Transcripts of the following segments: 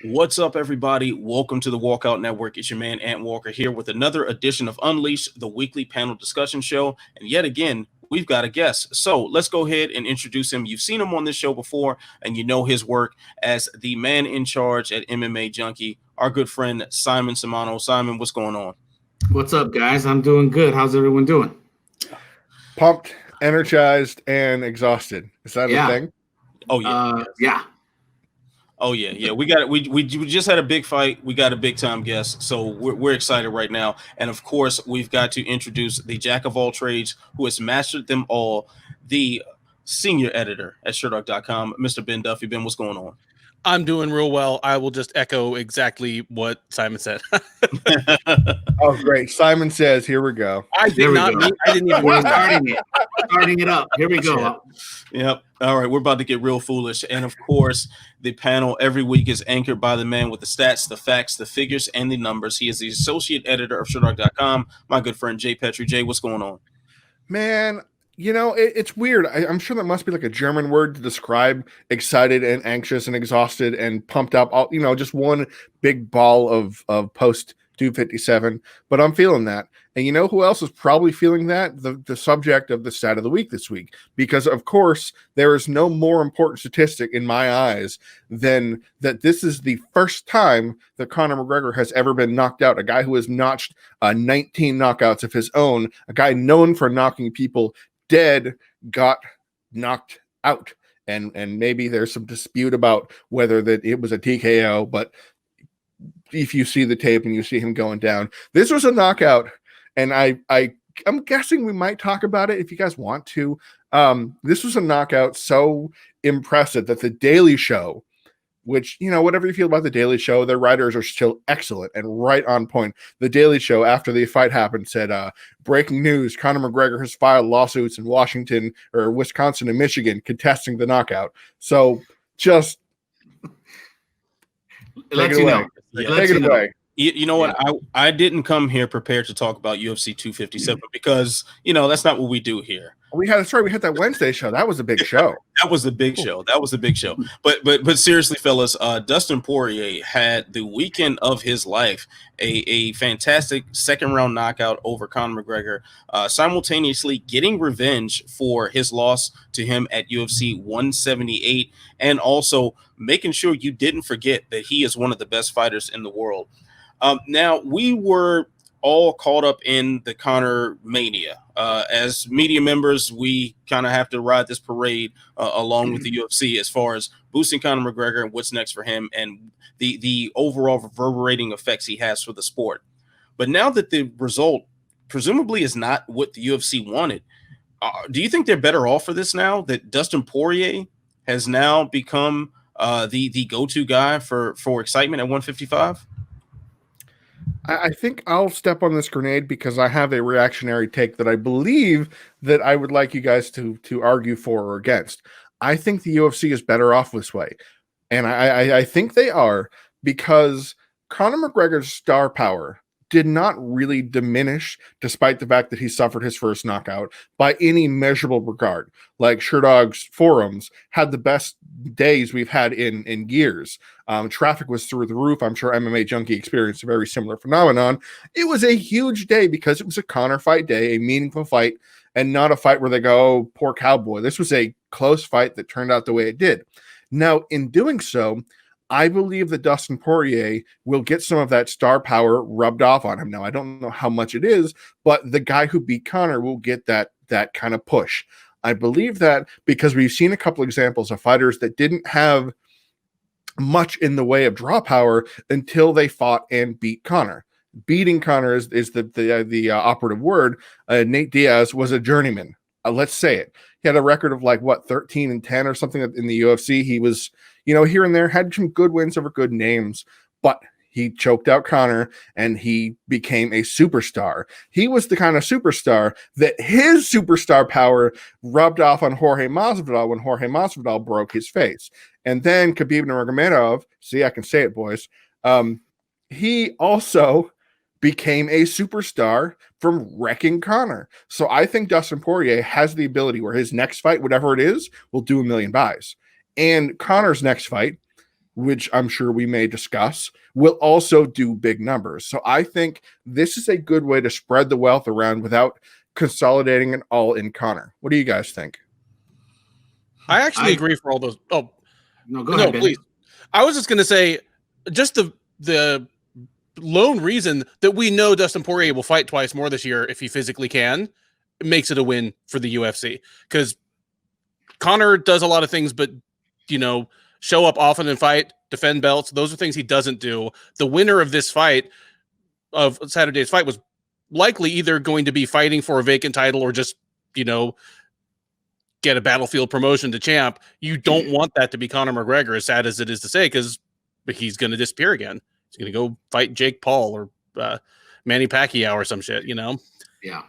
What's up, everybody? Welcome to the Walkout Network. It's your man, Ant Walker, here with another edition of Unleash, the weekly panel discussion show. And yet again, we've got a guest. So let's go ahead and introduce him. You've seen him on this show before, and you know his work as the man in charge at MMA Junkie, our good friend, Simon Samano. Simon, what's going on? What's up, guys? I'm doing good. How's everyone doing? Pumped, energized, and exhausted. Is that a thing? Oh, yeah. Yeah. Oh yeah. We got it. We just had a big fight. We got a big time guest, so we're excited right now. And of course, we've got to introduce the jack of all trades, who has mastered them all, the senior editor at Sherdog.com, Mr. Ben Duffy. Ben, what's going on? I'm doing real well. I will just echo exactly what Simon said. Oh, great. Simon says, here we go. I didn't even We're starting it up. Here we go. Yep. All right. We're about to get real foolish. And of course, the panel every week is anchored by the man with the stats, the facts, the figures, and the numbers. He is the associate editor of Sherdog.com, my good friend, Jay Petrie. Jay, what's going on? Man, you know, it's weird. I'm sure that must be like a German word to describe excited and anxious and exhausted and pumped up. All, just one big ball of post 257. But I'm feeling that. And you know who else is probably feeling that? The subject of the stat of the week this week. Because, of course, there is no more important statistic in my eyes than that this is the first time that Conor McGregor has ever been knocked out. A guy who has notched 19 knockouts of his own. A guy known for knocking people dead got knocked out. And maybe there's some dispute about whether that it was a TKO, but if you see the tape and you see him going down, this was a knockout. And I'm guessing we might talk about it if you guys want to. This was a knockout so impressive that the Daily Show, which, whatever you feel about the Daily Show, their writers are still excellent and right on point. The Daily Show, after the fight happened, said, breaking news, Conor McGregor has filed lawsuits in Washington or Wisconsin and Michigan contesting the knockout. So just take it away. Take it away. You know what? I didn't come here prepared to talk about UFC 257 because, that's not what we do here. We had that Wednesday show. That was a big show. That was a big show. But seriously, fellas, Dustin Poirier had the weekend of his life, a fantastic second round knockout over Conor McGregor, simultaneously getting revenge for his loss to him at UFC 178, and also making sure you didn't forget that he is one of the best fighters in the world. Now, we were all caught up in the Conor mania. As media members, we kind of have to ride this parade along with the UFC as far as boosting Conor McGregor and what's next for him and the overall reverberating effects he has for the sport. But now that the result presumably is not what the UFC wanted, do you think they're better off for this now that Dustin Poirier has now become the go-to guy for excitement at 155? I think I'll step on this grenade because I have a reactionary take that I believe that I would like you guys to argue for or against. I think the UFC is better off this way. And I think they are because Conor McGregor's star power did not really diminish despite the fact that he suffered his first knockout by any measurable regard. Like Sherdog's forums had the best days we've had in years. Traffic was through the roof. I'm sure MMA Junkie experienced a very similar phenomenon. It was a huge day because it was a Conor fight day, a meaningful fight, and not a fight where they go, oh, poor cowboy. This was a close fight that turned out the way it did. Now, in doing so, I believe that Dustin Poirier will get some of that star power rubbed off on him. Now, I don't know how much it is, but the guy who beat Conor will get that kind of push. I believe that because we've seen a couple examples of fighters that didn't have much in the way of draw power until they fought and beat Conor. Beating Conor is the operative word. Nate Diaz was a journeyman. Let's say it. He had a record of 13-10 or something in the UFC. He was, here and there, had some good wins over good names, but he choked out Conor and he became a superstar. He was the kind of superstar that his superstar power rubbed off on Jorge Masvidal when Jorge Masvidal broke his face. And then Khabib Nurmagomedov, see, I can say it, boys. He also became a superstar from wrecking Conor. So I think Dustin Poirier has the ability where his next fight, whatever it is, will do 1 million buys. And Conor's next fight, which I'm sure we may discuss, will also do big numbers. So I think this is a good way to spread the wealth around without consolidating it all in Conor. What do you guys think? I actually agree for all those. Oh, no, go ahead, Ben. Please. I was just going to say, just the lone reason that we know Dustin Poirier will fight twice more this year if he physically can, makes it a win for the UFC. Because Conor does a lot of things, but, show up often and fight, defend belts. Those are things he doesn't do. The winner of this fight, of Saturday's fight, was likely either going to be fighting for a vacant title or just, get a battlefield promotion to champ. You don't want that to be Conor McGregor, as sad as it is to say, because he's going to disappear again. He's going to go fight Jake Paul or Manny Pacquiao or some shit, Yeah.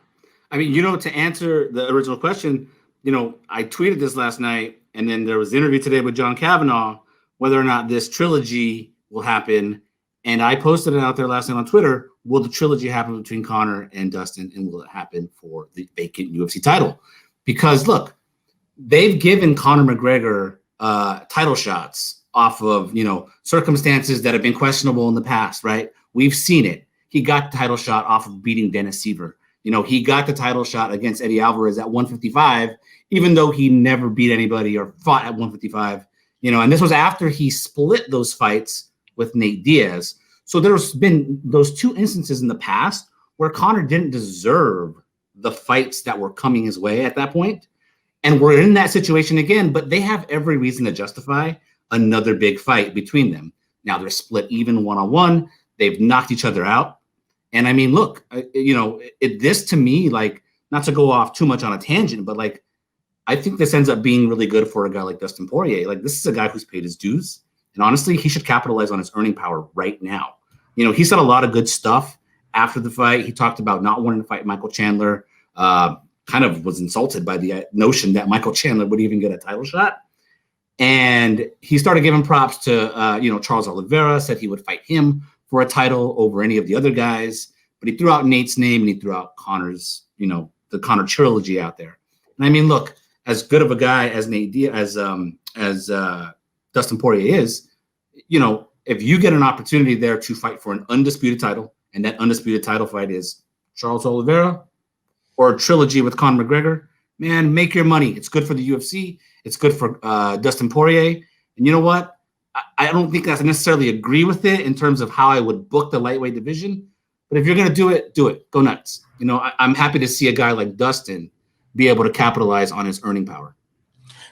I mean, to answer the original question, I tweeted this last night, and then there was an interview today with John Kavanaugh, whether or not this trilogy will happen. And I posted it out there last night on Twitter. Will the trilogy happen between Conor and Dustin, and will it happen for the vacant UFC title? Because, look, they've given Conor McGregor title shots off of, circumstances that have been questionable in the past, right? We've seen it. He got the title shot off of beating Dennis Seaver. He got the title shot against Eddie Alvarez at 155, even though he never beat anybody or fought at 155, and this was after he split those fights with Nate Diaz. So there's been those two instances in the past where Conor didn't deserve the fights that were coming his way at that point. And we're in that situation again, but they have every reason to justify another big fight between them. Now they're split even one-on-one. They've knocked each other out. And I mean, look, this to me, like, not to go off too much on a tangent, but like, I think this ends up being really good for a guy like Dustin Poirier. Like, this is a guy who's paid his dues. And honestly, he should capitalize on his earning power right now. He said a lot of good stuff after the fight. He talked about not wanting to fight Michael Chandler, kind of was insulted by the notion that Michael Chandler would even get a title shot. And he started giving props to, Charles Oliveira, said he would fight him for a title over any of the other guys. But he threw out Nate's name and he threw out Conor's, the Conor trilogy out there. And I mean, look, as good of a guy as Nate Diaz, as Dustin Poirier is, if you get an opportunity there to fight for an undisputed title, and that undisputed title fight is Charles Oliveira or a trilogy with Conor McGregor, man, make your money. It's good for the UFC. It's good for Dustin Poirier. And you know what? I don't think I necessarily agree with it in terms of how I would book the lightweight division. But if you're going to do it, do it. Go nuts. I'm happy to see a guy like Dustin be able to capitalize on his earning power.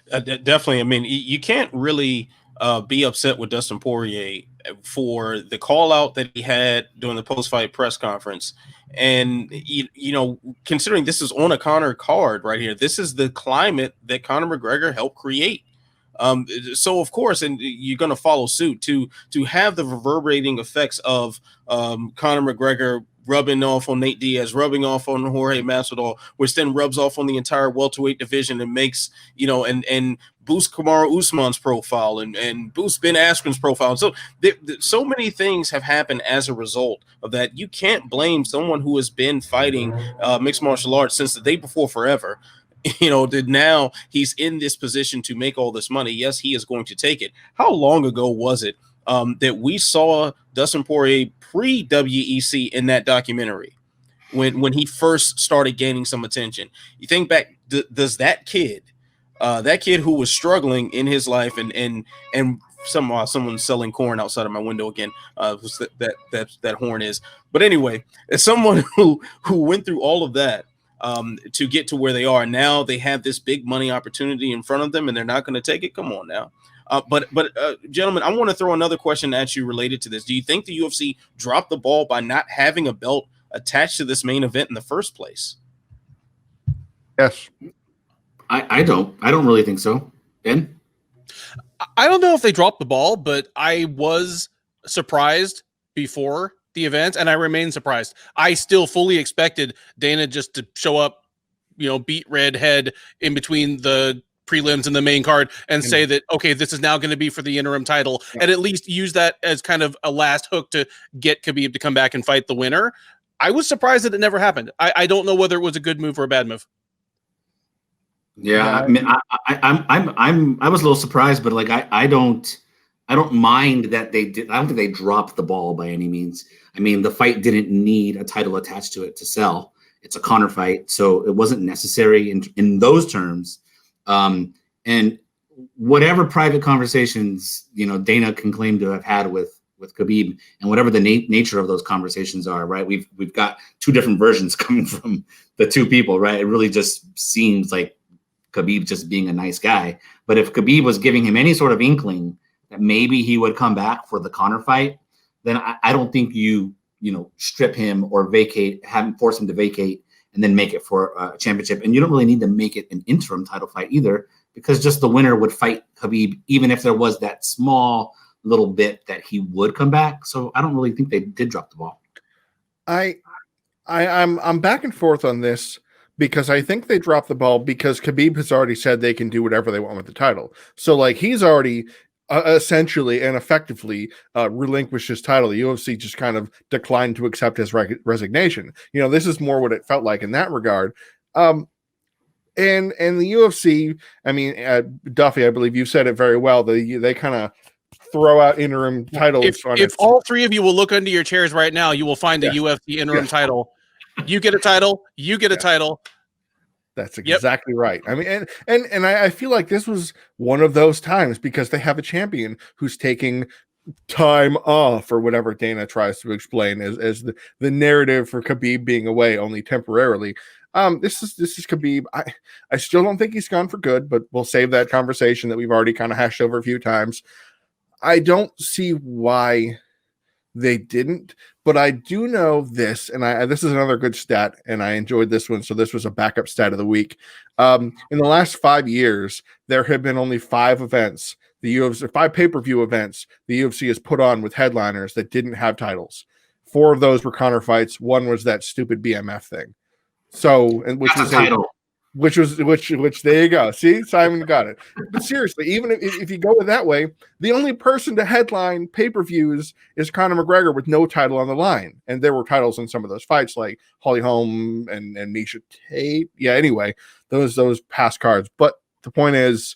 Definitely. I mean, you can't really be upset with Dustin Poirier for the call out that he had during the post-fight press conference. And, considering this is on a Conor card right here, this is the climate that Conor McGregor helped create. So, of course, and you're going to follow suit to have the reverberating effects of Conor McGregor rubbing off on Nate Diaz, rubbing off on Jorge Masvidal, which then rubs off on the entire welterweight division and makes, and boosts Kamaru Usman's profile and boosts Ben Askren's profile. So so many things have happened as a result of that. You can't blame someone who has been fighting mixed martial arts since the day before forever. That now he's in this position to make all this money. Yes, he is going to take it. How long ago was it that we saw Dustin Poirier pre-WEC in that documentary when he first started gaining some attention? You think back, does that kid who was struggling in his life and someone's selling corn outside of my window again, that horn is. But anyway, as someone who went through all of that to get to where they are now, they have this big money opportunity in front of them and they're not going to take it. Come on now. But gentlemen, I want to throw another question at you related to this. Do you think the UFC dropped the ball by not having a belt attached to this main event in the first place? Yes. I don't really think so. Ben? I don't know if they dropped the ball, but I was surprised before the event, and I remain surprised. I still fully expected Dana just to show up, beat red head in between the prelims and the main card and say that, okay, this is now going to be for the interim title, and at least use that as kind of a last hook to get Khabib to come back and fight the winner. I was surprised that it never happened. I don't know whether it was a good move or a bad move. Yeah, I mean, I was a little surprised, but like I don't I don't mind that they did. I don't think they dropped the ball by any means. I mean, the fight didn't need a title attached to it to sell. It's a Conor fight, so it wasn't necessary in those terms. And whatever private conversations, Dana can claim to have had with Khabib, and whatever the nature of those conversations are, right? We've got two different versions coming from the two people, right? It really just seems like Khabib just being a nice guy. But if Khabib was giving him any sort of inkling that maybe he would come back for the Conor fight, then I don't think you strip him or force him to vacate and then make it for a championship. And you don't really need to make it an interim title fight either, because just the winner would fight Khabib, even if there was that small little bit that he would come back. So I don't really think they did drop the ball. I'm back and forth on this, because I think they dropped the ball because Khabib has already said they can do whatever they want with the title. So like he's already essentially and effectively relinquished his title. The UFC just kind of declined to accept his resignation. This is more what it felt like in that regard. And the UFC, I mean, Duffy, I believe you said it very well. They kind of throw out interim titles. If all three of you will look under your chairs right now, you will find the UFC interim title. You get a title. You get a title. That's exactly right. I mean, and I feel like this was one of those times, because they have a champion who's taking time off, or whatever Dana tries to explain as the narrative for Khabib being away only temporarily. This is Khabib. I still don't think he's gone for good, but we'll save that conversation that we've already kind of hashed over a few times. I don't see why they didn't, but I do know this, and this is another good stat, and I enjoyed this one, so this was a backup stat of the week. In the last 5 years, there have been only 5 events, the UFC, 5 pay-per-view events the UFC has put on with headliners that didn't have titles. 4 of those were Conor fights. 1 was that stupid BMF thing. So, and which was a title. Which there you go. See, Simon got it. But seriously, even if you go that way, the only person to headline pay-per-views is Conor McGregor with no title on the line. And there were titles in some of those fights, like Holly Holm and Miesha Tate. Yeah, anyway, those past cards. But the point is,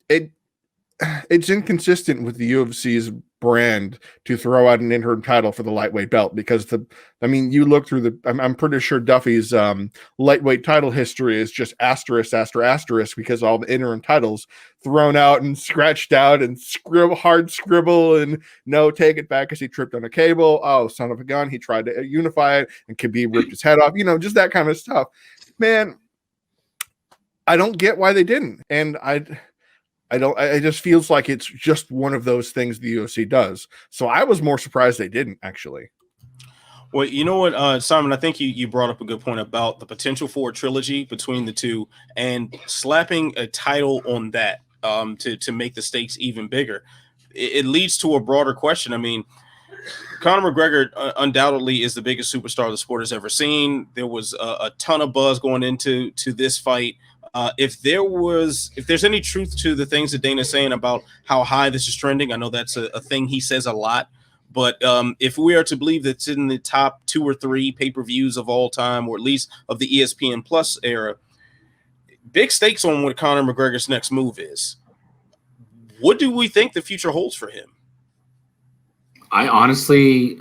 it's inconsistent with the UFC's brand to throw out an interim title for the lightweight belt, because you look through I'm pretty sure Duffy's lightweight title history is just asterisk after asterisk, because all the interim titles thrown out and scratched out and hard scribble and no, take it back because he tripped on a cable. Oh, son of a gun. He tried to unify it and Khabib ripped his head off, just that kind of stuff. Man, I don't get why they didn't. And it just feels like it's just one of those things the UFC does. So I was more surprised they didn't, actually. Well, you know what, Simon, I think you brought up a good point about the potential for a trilogy between the two, and slapping a title on that to make the stakes even bigger. It leads to a broader question. I mean, Conor McGregor undoubtedly is the biggest superstar the sport has ever seen. There was a ton of buzz going into this fight. If there's any truth to the things that Dana's saying about how high this is trending, I know that's a thing he says a lot, but if we are to believe that it's in the top 2 or 3 pay-per-views of all time, or at least of the ESPN Plus era, big stakes on what Conor McGregor's next move is. What do we think the future holds for him? I'm starting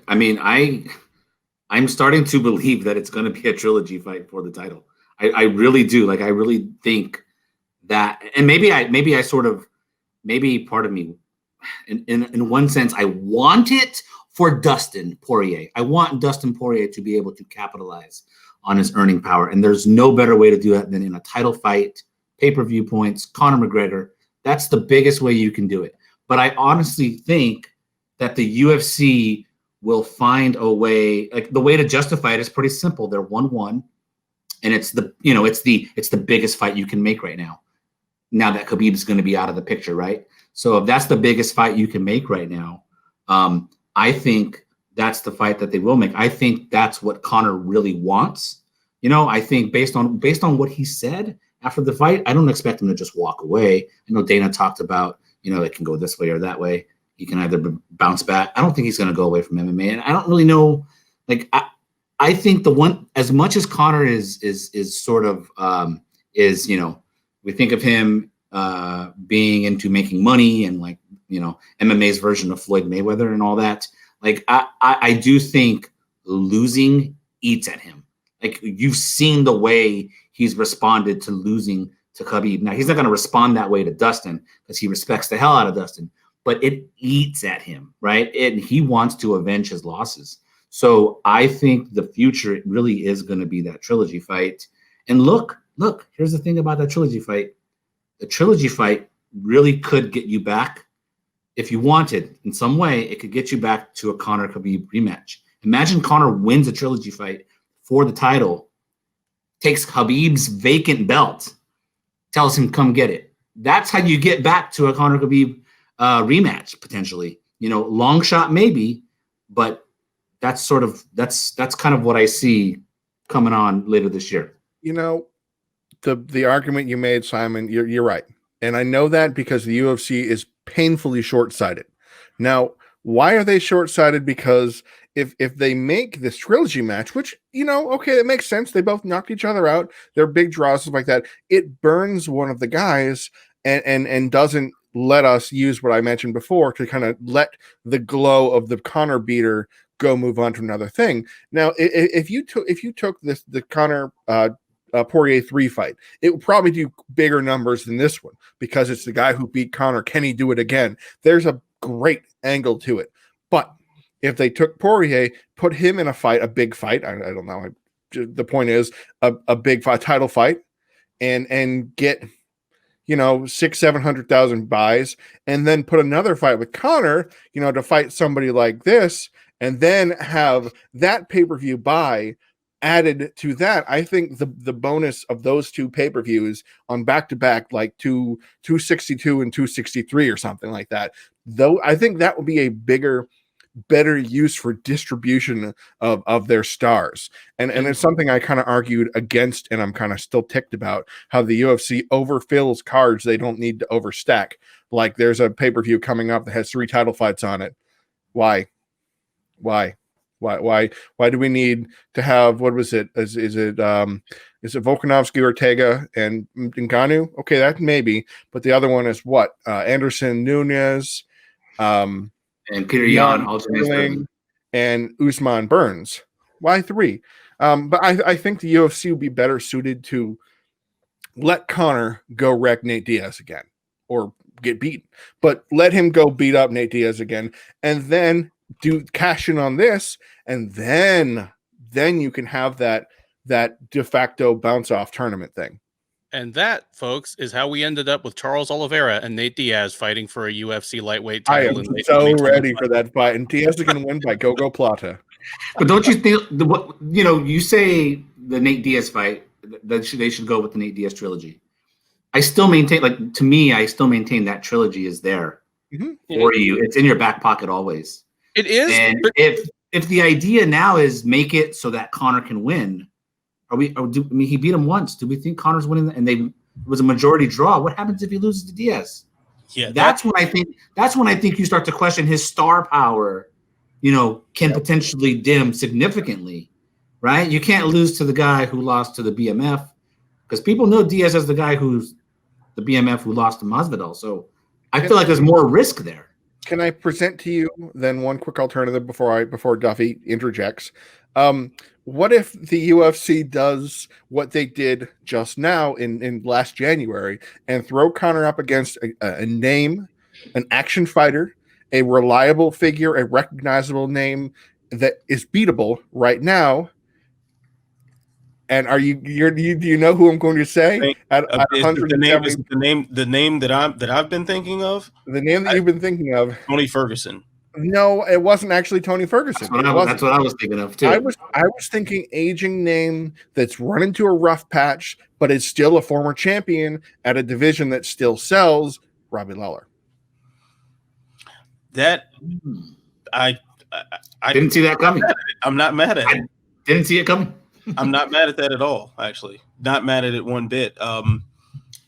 to believe that it's going to be a trilogy fight for the title. I really do. Like, I really think that, and maybe part of me, in one sense, I want it for Dustin Poirier. I want Dustin Poirier to be able to capitalize on his earning power. And there's no better way to do that than in a title fight, pay-per-view points, Conor McGregor. That's the biggest way you can do it. But I honestly think that the UFC will find a way. Like, the way to justify it is pretty simple. They're 1-1. And it's the biggest fight you can make right now. Now that Khabib is going to be out of the picture, right? So if that's the biggest fight you can make right now, I think that's the fight that they will make. I think that's what Conor really wants. I think based on what he said after the fight, I don't expect him to just walk away. I know Dana talked about, it can go this way or that way. He can either bounce back. I don't think he's going to go away from MMA. And I don't really know, I think the one, as much as Conor is sort of we think of him being into making money and like MMA's version of Floyd Mayweather and all that. Like, I do think losing eats at him. Like, you've seen the way he's responded to losing to Khabib. Now, he's not going to respond that way to Dustin because he respects the hell out of Dustin, but it eats at him, right? And he wants to avenge his losses. So I think the future really is going to be that trilogy fight. And look, here's the thing about that trilogy fight. The trilogy fight really could get you back. If you wanted, in some way, it could get you back to a Conor Khabib rematch. Imagine Conor wins a trilogy fight for the title, takes Khabib's vacant belt, tells him, come get it. That's how you get back to a Conor Khabib rematch, potentially. Long shot maybe, but that's kind of what I see coming on later this year. The argument you made, Simon, you're right. And I know that because the UFC is painfully short-sighted. Now, why are they short-sighted? Because if they make this trilogy match, which, okay, it makes sense. They both knocked each other out. They're big draws, stuff like that. It burns one of the guys and doesn't let us use what I mentioned before to kind of let the glow of the Conor beater go move on to another thing. Now, if you took the Conor Poirier 3 fight, it would probably do bigger numbers than this one because it's the guy who beat Conor. Can he do it again? There's a great angle to it. But if they took Poirier, put him in a fight, a big fight, I don't know. The point is a big fight, title fight, and get 600,000-700,000 buys, and then put another fight with Conor, to fight somebody like this, and then have that pay-per-view buy added to that. I think the bonus of those two pay-per-views on back-to-back, like 262 and 263 or something like that, though, I think that would be a better use for distribution of their stars. And it's something I kind of argued against, and I'm kind of still ticked about, how the UFC overfills cards they don't need to overstack. Like, there's a pay-per-view coming up that has 3 title fights on it. Why do we need to have, what was it? Is it Volkanovski, Ortega, and Ngannou? Okay, that maybe, but the other one is what? Anderson, Nunes, and Peter Yan, and Usman Burns. Why 3? But I think the UFC would be better suited to let Conor go wreck Nate Diaz again, or get beaten, but let him go beat up Nate Diaz again, and then cash in on this, and then you can have that de facto bounce off tournament thing. And that, folks, is how we ended up with Charles Oliveira and Nate Diaz fighting for a UFC lightweight title. I am so ready for that fight, and Diaz is going to win by Gogo Plata. But don't you think you say the Nate Diaz fight that they should go with the Nate Diaz trilogy? I still maintain, I still maintain that trilogy is there for you. It's in your back pocket always. It is. And if the idea now is make it so that Conor can win, he beat him once. Do we think Conor's winning? And it was a majority draw. What happens if he loses to Diaz? Yeah, that's when I think you start to question his star power. Can potentially dim significantly, right? You can't lose to the guy who lost to the BMF, because people know Diaz as the guy who's the BMF who lost to Masvidal. So I feel like there's more risk there. Can I present to you then one quick alternative before Duffy interjects? What if the UFC does what they did just now in last January and throw Conor up against a name, an action fighter, a reliable figure, a recognizable name that is beatable right now? And do you know who I'm going to say? The name that I've been thinking of. The name that you've been thinking of. Tony Ferguson. No, it wasn't actually Tony Ferguson. That's what I was thinking of too. I was thinking aging name that's run into a rough patch, but is still a former champion at a division that still sells. Robbie Lawler. That I didn't see that coming. I'm not mad at it. I didn't see it coming. I'm not mad at that at all, actually. Not mad at it one bit.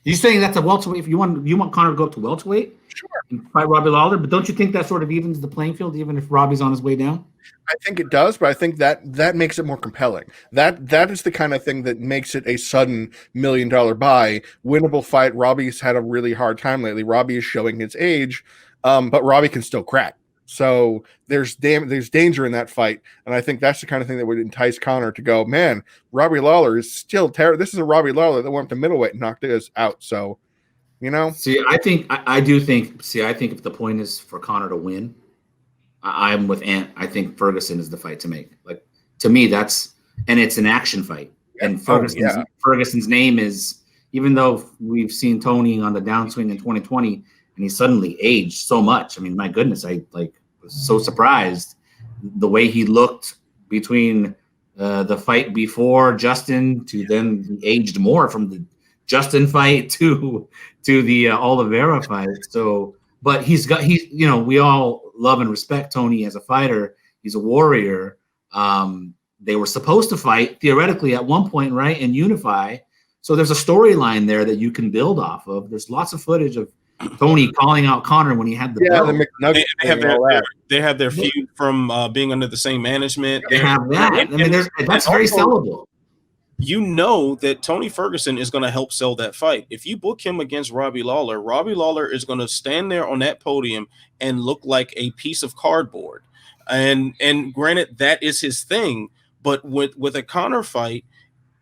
You saying that's a welterweight? If you want Conor to go up to welterweight, sure, and fight Robbie Lawler, but don't you think that sort of evens the playing field, even if Robbie's on his way down? I think it does, but I think that makes it more compelling. That is the kind of thing that makes it a sudden $1 million buy, winnable fight. Robbie's had a really hard time lately. Robbie is showing his age. but Robbie can still crack. So there's danger in that fight, and I think that's the kind of thing that would entice Conor to go, man, Robbie Lawler is still terrible. This is a Robbie Lawler that went up to middleweight and knocked us out. So, See, I think if the point is for Conor to win, I'm with Ant. I think Ferguson is the fight to make. Like, to me, and it's an action fight. And Ferguson's name is, even though we've seen Tony on the downswing in 2020, and he suddenly aged so much. I mean, my goodness, I was so surprised the way he looked between the fight before Justin to then he aged more from the Justin fight to the Oliveira fight. So, but we all love and respect Tony as a fighter. He's a warrior. They were supposed to fight theoretically at one point, right, and unify. So there's a storyline there that you can build off of. There's lots of footage of Tony calling out Conor when he had the belt. They have their feud from being under the same management. They have that. I mean, that's very sellable. You know that Tony Ferguson is going to help sell that fight. If you book him against Robbie Lawler is going to stand there on that podium and look like a piece of cardboard. And granted, that is his thing. But with a Conor fight,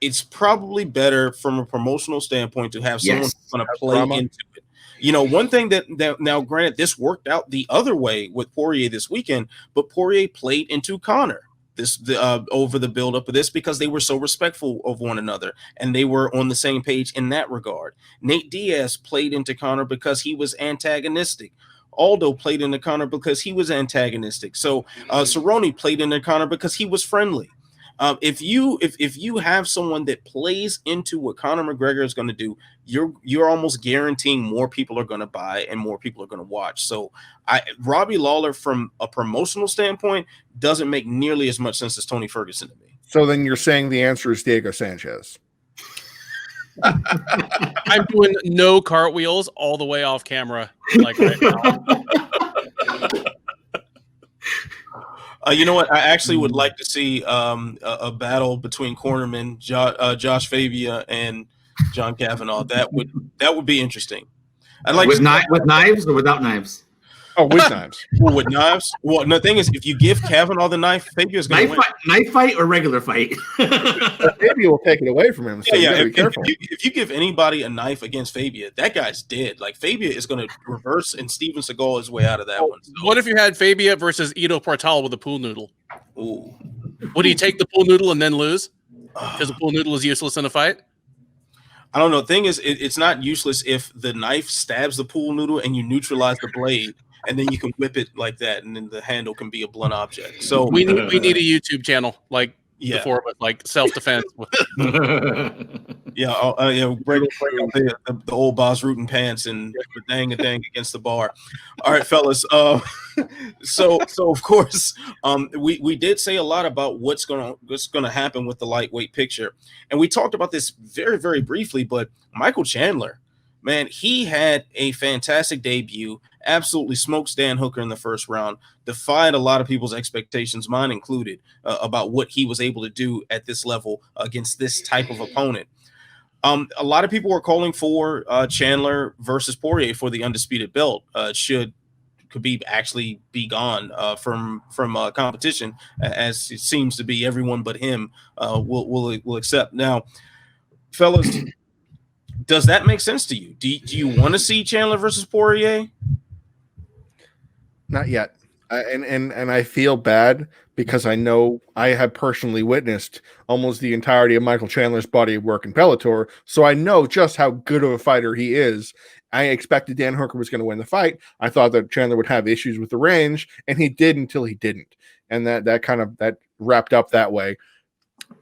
it's probably better from a promotional standpoint to have someone who's going to play into it. One thing that now, granted, this worked out the other way with Poirier this weekend, but Poirier played into Conor over the buildup of this because they were so respectful of one another and they were on the same page in that regard. Nate Diaz played into Conor because he was antagonistic. Aldo played into Conor because he was antagonistic. So Cerrone played into Conor because he was friendly. If you have someone that plays into what Conor McGregor is going to do, you're almost guaranteeing more people are going to buy and more people are going to watch. So Robbie Lawler, from a promotional standpoint, doesn't make nearly as much sense as Tony Ferguson to me. So then you're saying the answer is Diego Sanchez. I'm doing no cartwheels all the way off camera, like right now. You know what? I actually would like to see a battle between cornermen Josh Fabia and John Kavanaugh. That would be interesting. I'd like with knives or without knives. Oh, with knives. Well, with knives. Well, the thing is, if you give Kavanaugh the knife, Fabia's going to win. Knife fight or regular fight? Fabia will take it away from him. So If you give anybody a knife against Fabia, that guy's dead. Like, Fabia is going to reverse and Steven Seagal his way out of that one. So. What if you had Fabia versus Ido Portal with a pool noodle? Ooh. Would he take the pool noodle and then lose? Because the pool noodle is useless in a fight? I don't know. The thing is, it's not useless if the knife stabs the pool noodle and you neutralize the blade. And then you can whip it like that, and then the handle can be a blunt object. So we need a YouTube channel, like the four of us, like self-defense. Break out the old Boss Rootin' pants and dang against the bar. All right, fellas. So of course, we did say a lot about what's gonna happen with the lightweight picture, and we talked about this very, very briefly. But Michael Chandler, man, he had a fantastic debut. Absolutely smoked Stan Hooker in the first round, defied a lot of people's expectations, mine included, about what he was able to do at this level against this type of opponent. A lot of people were calling for Chandler versus Poirier for the undisputed belt. Could be gone from competition, as it seems to be everyone but him will accept. Now, fellas, does that make sense to you? Do you want to see Chandler versus Poirier? Not yet. And I feel bad because I know I have personally witnessed almost the entirety of Michael Chandler's body of work in Bellator, so I know just how good of a fighter he is. I expected Dan Hooker was going to win the fight. I thought that Chandler would have issues with the range, and he did until he didn't. And that wrapped up that way.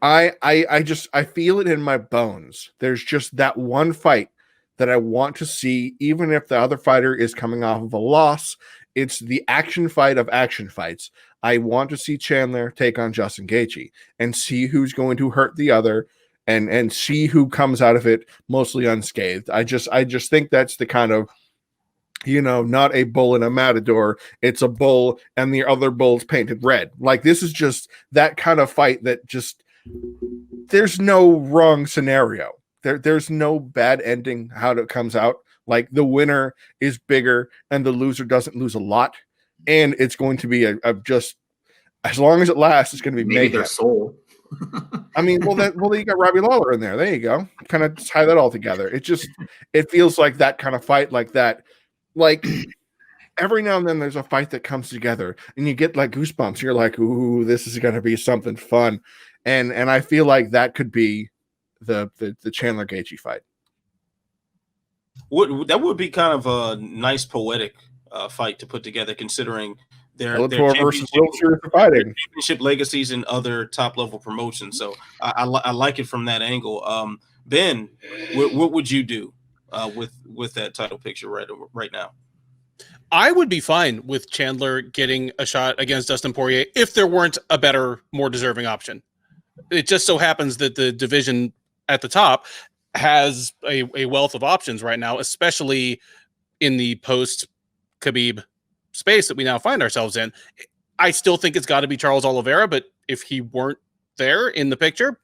I feel it in my bones. There's just that one fight that I want to see, even if the other fighter is coming off of a loss. It's the action fight of action fights. I want to see Chandler take on Justin Gaethje and see who's going to hurt the other and see who comes out of it mostly unscathed. I just think that's the kind of, not a bull and a matador. It's a bull and the other bull's painted red. Like, this is just that kind of fight that just, there's no wrong scenario. There's no bad ending how it comes out. Like the winner is bigger and the loser doesn't lose a lot. And it's going to be a just, as long as it lasts, it's going to be maybe mayhem. their soul. I mean, well, you got Robbie Lawler in there. There you go. Kind of tie that all together. It feels like that kind of fight, like that. Like every now and then there's a fight that comes together and you get like goosebumps. You're like, ooh, this is going to be something fun. And I feel like that could be the Chandler Gaethje fight. That would be kind of a nice poetic fight to put together, considering their versus World Series of Fighting, championship legacies and other top level promotions. So I like it from that angle. Ben, what would you do with that title picture right now? I would be fine with Chandler getting a shot against Dustin Poirier if there weren't a better, more deserving option. It just so happens that the division at the top has a wealth of options right now, especially in the post-Khabib space that we now find ourselves in. I still think it's got to be Charles Oliveira, but if he weren't there in the picture,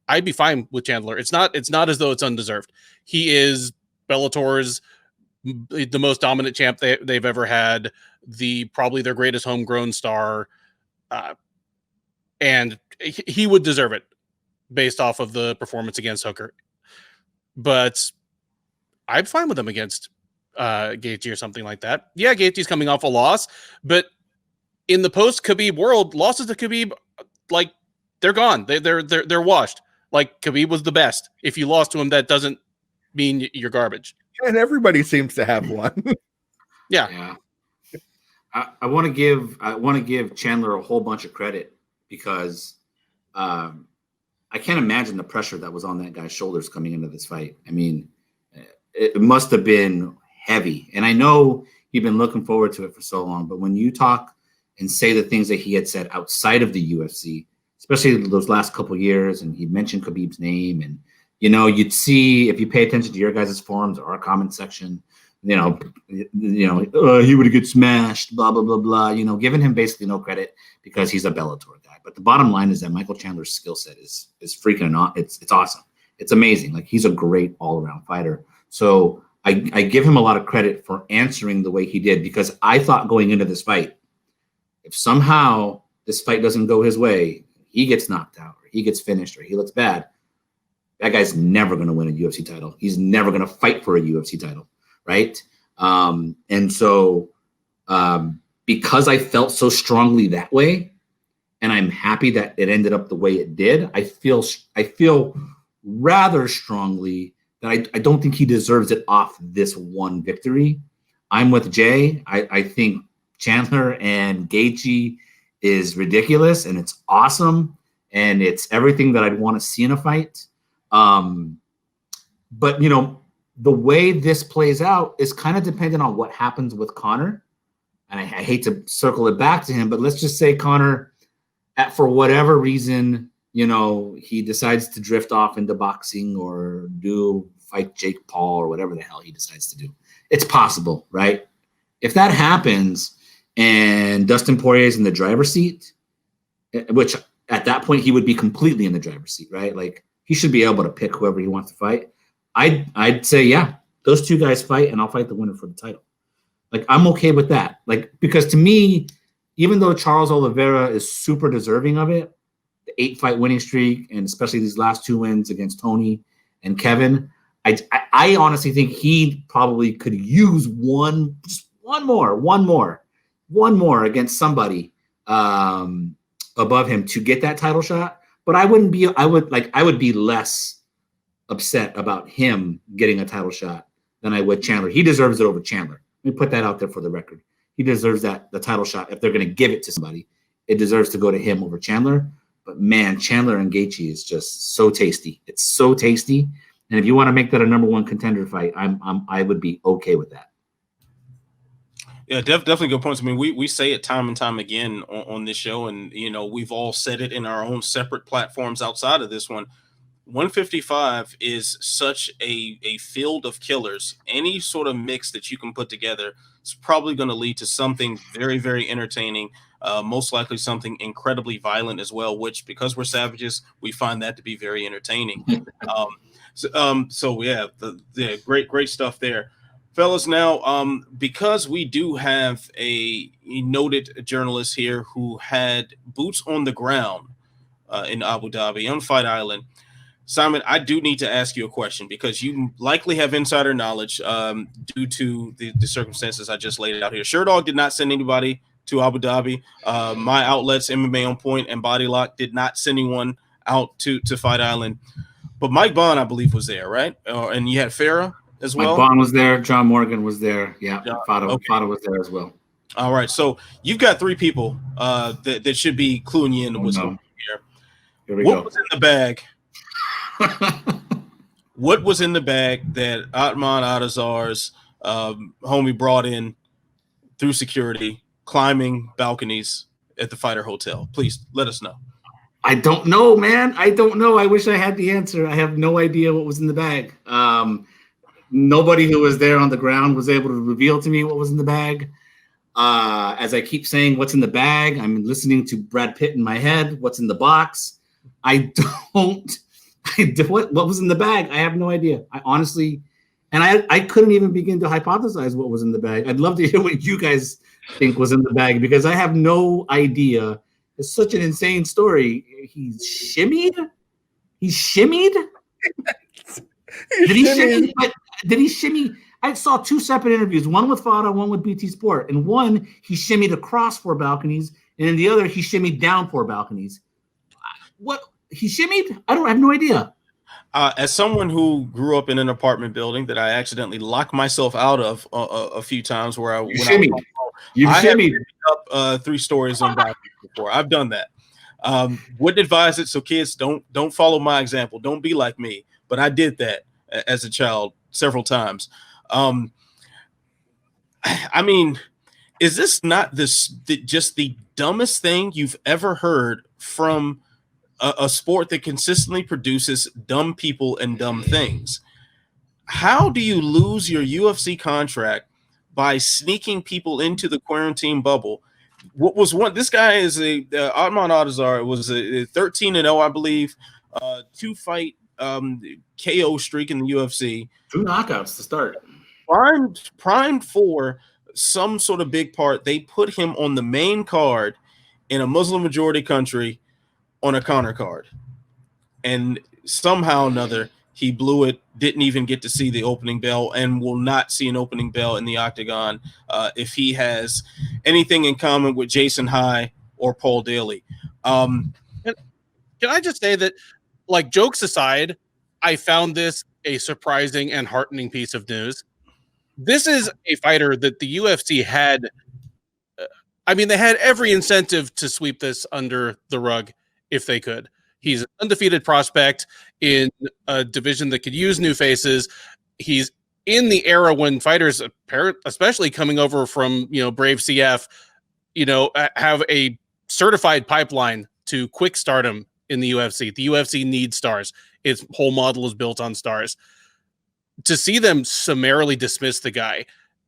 I'd be fine with Chandler. It's not as though it's undeserved. He is Bellator's the most dominant champ they've ever had, probably their greatest homegrown star, and he would deserve it based off of the performance against Hooker. But I'm fine with him against Gaethje or something like that. Yeah, Gaethje's coming off a loss, but in the post-Khabib world, losses to Khabib, like, they're gone. They're washed. Like, Khabib was the best. If you lost to him, that doesn't mean you're garbage. And everybody seems to have one. Yeah. I want to give Chandler a whole bunch of credit because I can't imagine the pressure that was on that guy's shoulders coming into this fight. I mean, it must have been heavy. And I know he'd been looking forward to it for so long, but when you talk and say the things that he had said outside of the UFC, especially those last couple of years, and he mentioned Khabib's name, and you'd see, if you pay attention to your guys' forums or our comment section, he would get smashed, blah, blah, blah, blah, giving him basically no credit because he's a Bellator guy. But the bottom line is that Michael Chandler's skill set is freaking it's awesome. It's amazing. Like, he's a great all-around fighter. So I give him a lot of credit for answering the way he did, because I thought going into this fight, if somehow this fight doesn't go his way, he gets knocked out or he gets finished or he looks bad, that guy's never going to win a UFC title. He's never going to fight for a UFC title, right? And so because I felt so strongly that way, and I'm happy that it ended up the way it did, I feel rather strongly that I don't think he deserves it off this one victory. I'm with Jay. I think Chandler and Gaethje is ridiculous, and it's awesome, and it's everything that I'd want to see in a fight. But the way this plays out is kind of dependent on what happens with Conor. And I hate to circle it back to him, but let's just say Conor, for whatever reason, he decides to drift off into boxing or fight Jake Paul or whatever the hell he decides to do. It's possible, right? If that happens and Dustin Poirier is in the driver's seat, which at that point he would be completely in the driver's seat, right? Like, he should be able to pick whoever he wants to fight. I'd say, yeah, those two guys fight, and I'll fight the winner for the title. Like, I'm okay with that. Like, because to me, even though Charles Oliveira is super deserving of it, the 8-fight winning streak, and especially these last 2 wins against Tony and Kevin, I honestly think he probably could use one more against somebody above him to get that title shot. But I would be less upset about him getting a title shot than I would Chandler. He deserves it over Chandler. Let me put that out there for the record. He deserves the title shot. If they're going to give it to somebody, it deserves to go to him over Chandler. But man, Chandler and Gaethje is just so tasty. It's so tasty. And if you want to make that a number 1 contender fight, I would be okay with that. Yeah, definitely good points. I mean, we say it time and time again on this show, and we've all said it in our own separate platforms outside of this one. 155 is such a field of killers. Any sort of mix that you can put together is probably going to lead to something very, very entertaining. Most likely something incredibly violent as well, which, because we're savages, we find that to be very entertaining. So yeah, great stuff there. Fellas, now, because we do have a noted journalist here who had boots on the ground in Abu Dhabi on Fight Island, Simon, I do need to ask you a question because you likely have insider knowledge due to the circumstances I just laid out here. Sherdog did not send anybody to Abu Dhabi. My outlets, MMA On Point and Body Lock, did not send anyone out to Fight Island. But Mike Bond, I believe, was there, right? And you had Farah as well? Mike Bond was there. John Morgan was there. Yeah, Fada was there as well. All right, so you've got three people that should be cluing you in what's going on here. Here we go. Was in the bag? What was in the bag that Ottman Azaitar's homie brought in through security, climbing balconies at the Fighter Hotel? Please let us know. I don't know, man. I don't know. I wish I had the answer. I have no idea what was in the bag. Nobody who was there on the ground was able to reveal to me what was in the bag. As I keep saying, what's in the bag? I'm listening to Brad Pitt in my head. What's in the box? What was in the bag? I have no idea. I honestly, and I couldn't even begin to hypothesize what was in the bag. I'd love to hear what you guys think was in the bag because I have no idea. It's such an insane story. He shimmied. Did he shimmy? I saw two separate interviews, one with Fada, one with BT Sport. And one, he shimmied across 4 balconies, and in the other, he shimmied down 4 balconies. What? He shimmied? I have no idea. As someone who grew up in an apartment building that I accidentally locked myself out of a few times where I shimmied. I shimmied up 3 stories on balconies before. I've done that. Wouldn't advise it, so kids don't follow my example. Don't be like me. But I did that as a child several times. I mean, is this not just the dumbest thing you've ever heard from a sport that consistently produces dumb people and dumb things? How do you lose your UFC contract by sneaking people into the quarantine bubble? What was one? This guy is Ottman Azaitar was a 13-0, I believe, 2-fight KO streak in the UFC. 2 knockouts to start. Primed for some sort of big part. They put him on the main card in a Muslim majority country on a counter card, and somehow or another he blew it, didn't even get to see the opening bell, and will not see an opening bell in the Octagon if he has anything in common with Jason High or Paul Daly. Can I just say that, like, jokes aside, I found this a surprising and heartening piece of news. This is a fighter that the UFC had they had every incentive to sweep this under the rug if they could. He's an undefeated prospect in a division that could use new faces. He's in the era when fighters, especially coming over from, Brave CF, have a certified pipeline to quick stardom in the UFC. The UFC needs stars. Its whole model is built on stars. To see them summarily dismiss the guy,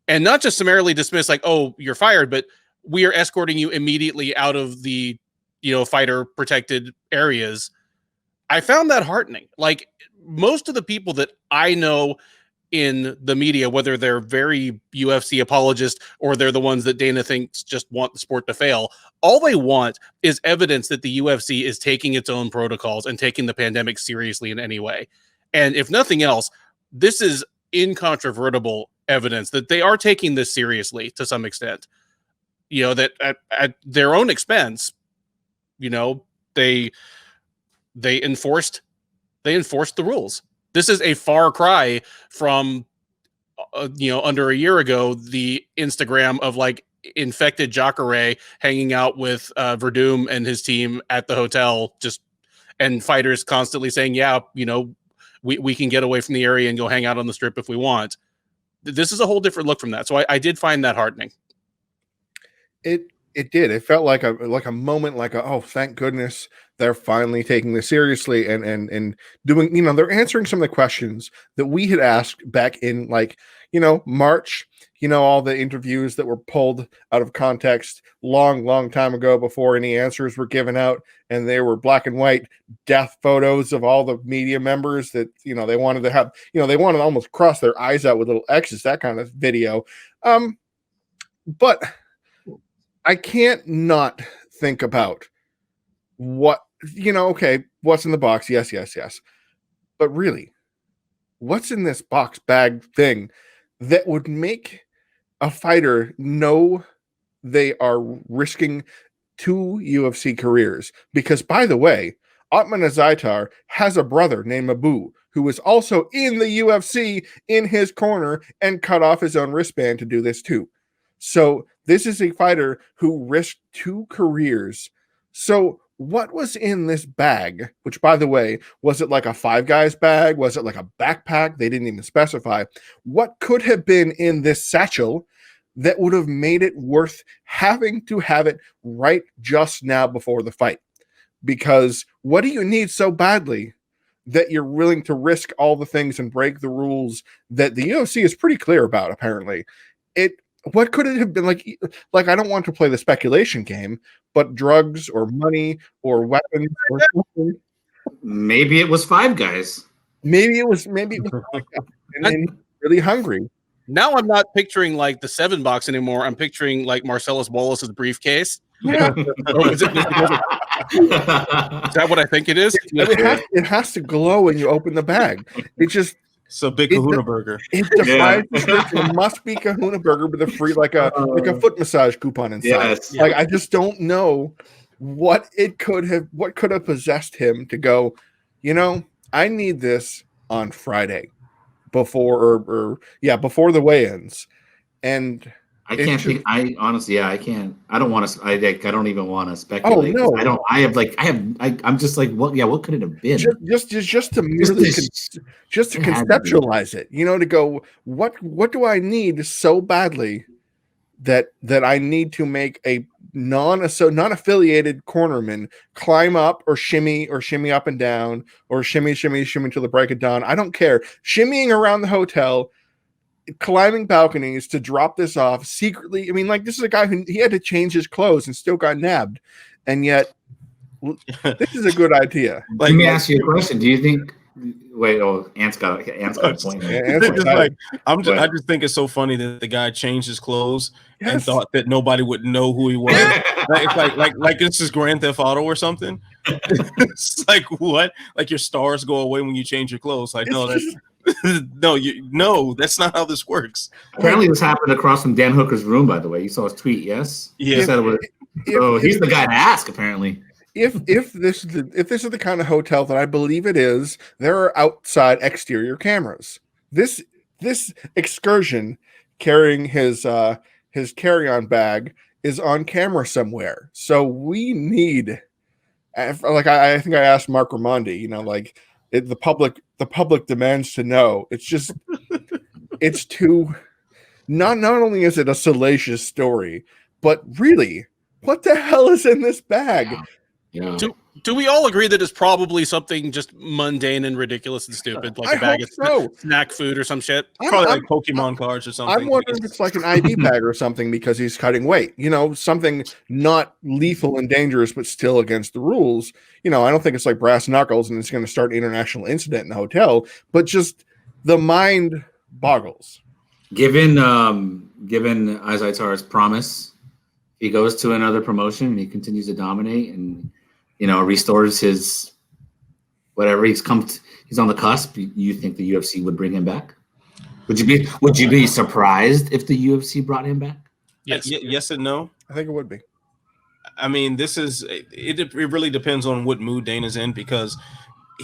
and not just summarily dismiss like, oh, you're fired, but we are escorting you immediately out of the fighter protected areas. I found that heartening. Like, most of the people that I know in the media, whether they're very UFC apologists or they're the ones that Dana thinks just want the sport to fail, all they want is evidence that the UFC is taking its own protocols and taking the pandemic seriously in any way. And if nothing else, this is incontrovertible evidence that they are taking this seriously to some extent. That at their own expense, they enforced the rules. This is a far cry from under a year ago, the Instagram of like infected Jacare hanging out with Verdum and his team at the hotel, and fighters constantly saying, yeah, we can get away from the area and go hang out on the strip if we want. This is a whole different look from that. So I did find that heartening. It did. It felt like a moment, oh, thank goodness they're finally taking this seriously and doing, they're answering some of the questions that we had asked back in March, all the interviews that were pulled out of context long time ago before any answers were given out, and they were black and white death photos of all the media members that they wanted to have, they wanted to almost cross their eyes out with little X's, that kind of video. But I can't not think about what, okay, what's in the box? Yes. But really, what's in this box bag thing that would make a fighter know they are risking 2 UFC careers? Because, by the way, Ottman Azaitar has a brother named Abu, who was also in the UFC in his corner and cut off his own wristband to do this too. So this is a fighter who risked 2 careers. So what was in this bag? Which, by the way, was it like a Five Guys bag? Was it like a backpack? They didn't even specify. What could have been in this satchel that would have made it worth having to have it right just now before the fight? Because what do you need so badly that you're willing to risk all the things and break the rules that the UFC is pretty clear about, apparently? What could it have been? Like I don't want to play the speculation game, but drugs or money or weapons or something. Maybe it was Five Guys. Maybe it was Five Guys. And really hungry. Now I'm not picturing like the 7 box anymore. I'm picturing like Marcellus Wallace's briefcase. Yeah. Is that what I think it is? It has to glow when you open the bag. It just So big Kahuna burger. It defies description. It must be Kahuna burger with a free like a foot massage coupon inside. Yes. Like I just don't know what could have possessed him to go, I need this on Friday before before the weigh-ins. And I can't think. I honestly, I can't. I don't want to. I don't even want to speculate. Oh no! I don't. I'm just like, what? Yeah, what could it have been? Just to conceptualize it. To go. What do I need so badly that I need to make a non-affiliated cornerman climb up or shimmy up and down or shimmy till the break of dawn. I don't care. Shimmying around the hotel, climbing balconies to drop this off secretly. I mean, like, this is a guy who he had to change his clothes and still got nabbed, and yet this is a good idea. Let me ask you a question. Do you think? Wait, Ant's got a point. I just think it's so funny that the guy changed his clothes and thought that nobody would know who he was. like this is Grand Theft Auto or something. It's like, what? Like your stars go away when you change your clothes. Like, no, that's not how this works. Apparently, this happened across from Dan Hooker's room. By the way, you saw his tweet. Yes. Yeah. He said it was, he's the guy to ask. Apparently. If this is the kind of hotel that I believe it is, there are outside exterior cameras. This excursion carrying his carry-on bag is on camera somewhere. So we need, like I think I asked Mark Ramondi, the public demands to know. It's just it's too not only is it a salacious story, but really, what the hell is in this bag? Yeah. Do we all agree that it's probably something just mundane and ridiculous and stupid, like a bag of snack food or some shit? Probably like Pokemon cards or something. I'm wondering if it's like an IV bag or something because he's cutting weight. Something not lethal and dangerous, but still against the rules. I don't think it's like brass knuckles and it's going to start an international incident in the hotel, but just the mind boggles. Given Azaitar's promise, he goes to another promotion and he continues to dominate and restores his whatever he's on the cusp. You think the UFC would bring him back? Would you be surprised if the UFC brought him back? Yes and no. I think it would be. I mean, it really depends on what mood Dana's in, because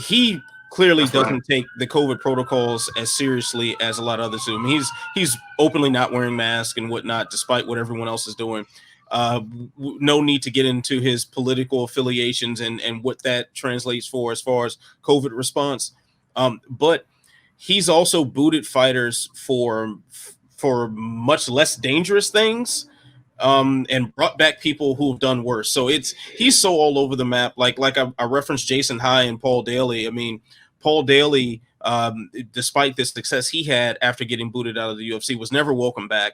he clearly doesn't take the COVID protocols as seriously as a lot of others do. I mean, he's openly not wearing masks and whatnot, despite what everyone else is doing. No need to get into his political affiliations and what that translates for as far as COVID response. But he's also booted fighters for much less dangerous things, and brought back people who've done worse. So he's so all over the map. Like I referenced Jason High and Paul Daly. I mean, Paul Daly, despite the success he had after getting booted out of the UFC, was never welcome back.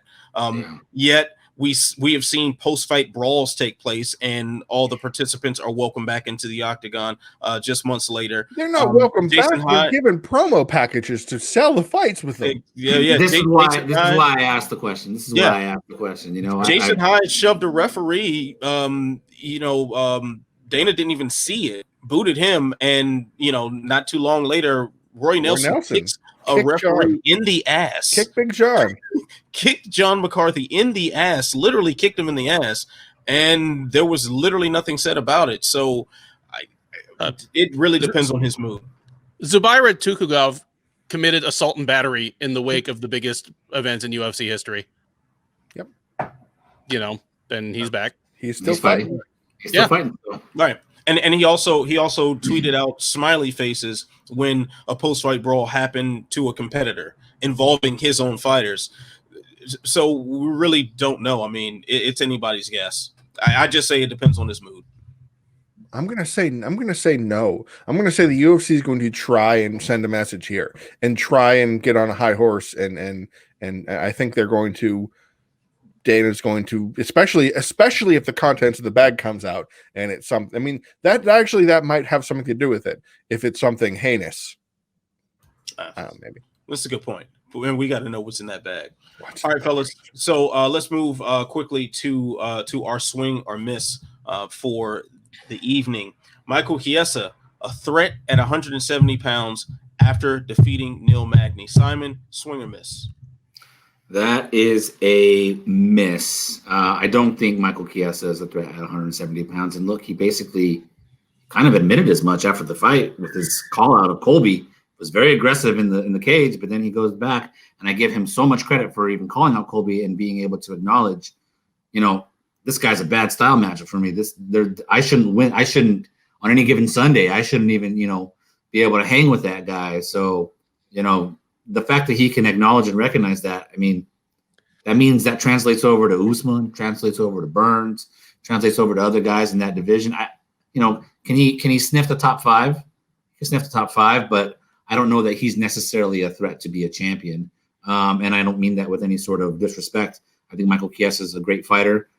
Yet we have seen post-fight brawls take place, and all the participants are welcome back into the Octagon just months later. They're not welcome back. Jason They're given promo packages to sell the fights with them. This is why I asked the question. This is why I asked the question. You know, Jason Hyde shoved a referee. Dana didn't even see it, booted him, and not too long later, Roy Nelson kicks a referee in the ass. Kick Big John. Kicked John McCarthy in the ass, literally kicked him in the ass, and there was literally nothing said about it. So it really depends on his mood. Zubaira Tukhugov committed assault and battery in the wake of the biggest events in UFC history. Yep. Then he's back. He's still fighting. He's still fighting. Right. And he also tweeted out smiley faces when a post-fight brawl happened to a competitor involving his own fighters. So we really don't know. I mean, it's anybody's guess. I just say it depends on his mood. I'm gonna say no. I'm gonna say the UFC is going to try and send a message here and try and get on a high horse, and I think they're going to. Dana's going to, especially if the contents of the bag comes out and it's something. I mean, that might have something to do with it if it's something heinous. Maybe that's a good point. But we got to know what's in that bag. All right, fellas. So let's move quickly to our swing or miss for the evening. Michael Chiesa, a threat at 170 pounds after defeating Neil Magny. Simon, swing or miss? That is a miss. I don't think Michael Chiesa is a threat at 170 pounds. And look, he basically kind of admitted as much after the fight with his call out of Colby. Was very aggressive in the cage, but then he goes back, and I give him so much credit for even calling out Colby and being able to acknowledge, this guy's a bad style matchup for me. I shouldn't win. I shouldn't on any given Sunday. I shouldn't even be able to hang with that guy. So the fact that he can acknowledge and recognize that, I mean, that means that translates over to Usman, translates over to Burns, translates over to other guys in that division. Can he sniff the top five? He can sniff the top five, but I don't know that he's necessarily a threat to be a champion. And I don't mean that with any sort of disrespect. I think Michael Chiesa is a great fighter.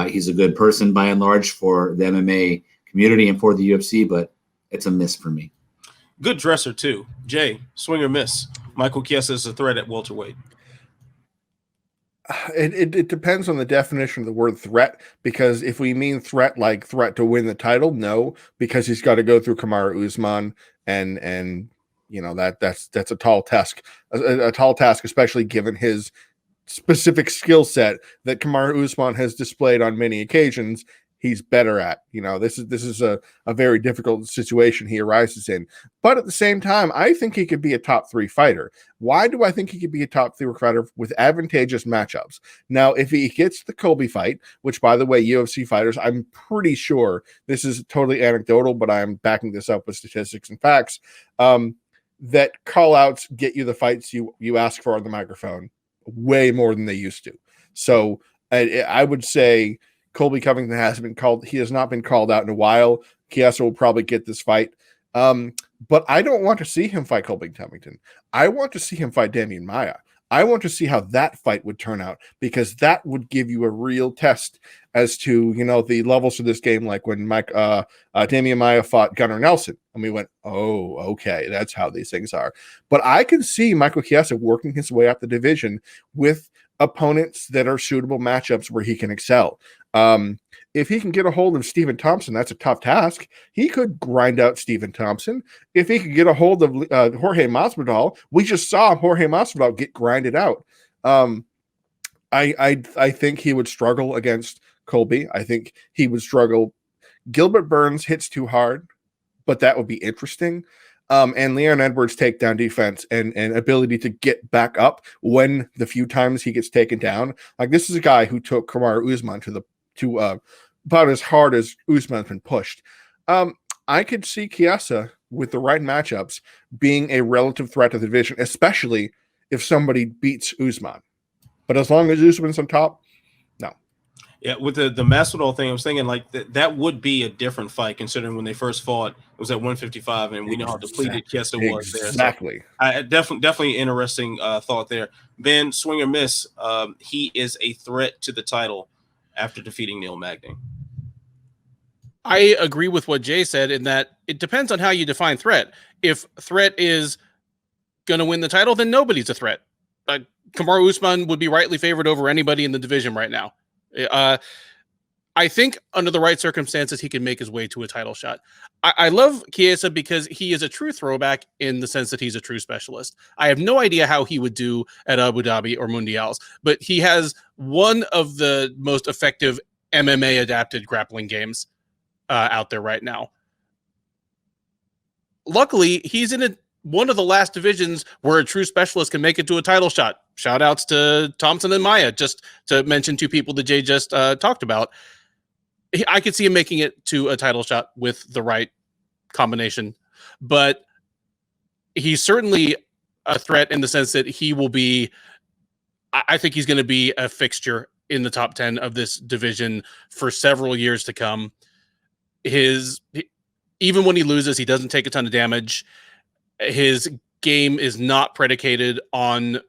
He's a good person by and large for the MMA community and for the UFC, but it's a miss for me. Good dresser too. Jay, swing or miss? Michael Chiesa is a threat at welterweight. It depends on the definition of the word threat, because if we mean threat like threat to win the title, no, because he's got to go through Kamaru Usman and that's a tall task, especially given his specific skill set that Kamaru Usman has displayed on many occasions. He's better at. This is a very difficult situation he arises in. But at the same time, I think he could be a top 3 fighter. Why do I think he could be a top 3 fighter with advantageous matchups? Now, if he gets the Colby fight, which, by the way, UFC fighters, I'm pretty sure this is totally anecdotal, but I'm backing this up with statistics and facts, that call-outs get you the fights you ask for on the microphone way more than they used to. So I would say Colby Covington he has not been called out in a while. Chiesa will probably get this fight. But I don't want to see him fight Colby Covington. I want to see him fight Damian Maia. I want to see how that fight would turn out, because that would give you a real test as to, the levels of this game, like when Damian Maia fought Gunnar Nelson. And we went, oh, okay, that's how these things are. But I can see Michael Chiesa working his way up the division with opponents that are suitable matchups where he can excel. If he can get a hold of Stephen Thompson, that's a tough task. He could grind out Stephen Thompson. If he could get a hold of Jorge Masvidal, we just saw Jorge Masvidal get grinded out. I think he would struggle against Colby. I think he would struggle. Gilbert Burns hits too hard, but that would be interesting. And Leon Edwards' takedown defense and ability to get back up when the few times he gets taken down. Like, this is a guy who took Kamaru Usman to about as hard as Usman's been pushed. I could see Chiesa with the right matchups being a relative threat to the division, especially if somebody beats Usman. But as long as Usman's on top, no. Yeah, with the Masvidal thing, I was thinking like that would be a different fight considering when they first fought, it was at 155, and we know how depleted Chiesa was there. Exactly. So definitely interesting thought there. Ben, swing or miss, he is a threat to the title after defeating Neil Magny. I agree with what Jay said in that it depends on how you define threat. If threat is going to win the title, then nobody's a threat. Kamaru Usman would be rightly favored over anybody in the division right now. I think under the right circumstances, he can make his way to a title shot. I love Chiesa because he is a true throwback in the sense that he's a true specialist. I have no idea how he would do at Abu Dhabi or Mundials, but he has one of the most effective MMA adapted grappling games out there right now. Luckily, he's in one of the last divisions where a true specialist can make it to a title shot. Shout outs to Thompson and Maia, just to mention two people that Jay just talked about. I could see him making it to a title shot with the right combination, but he's certainly a threat in the sense that he will be, I think he's going to be a fixture in the top 10 of this division for several years to come. Even when he loses, he doesn't take a ton of damage. His game is not predicated on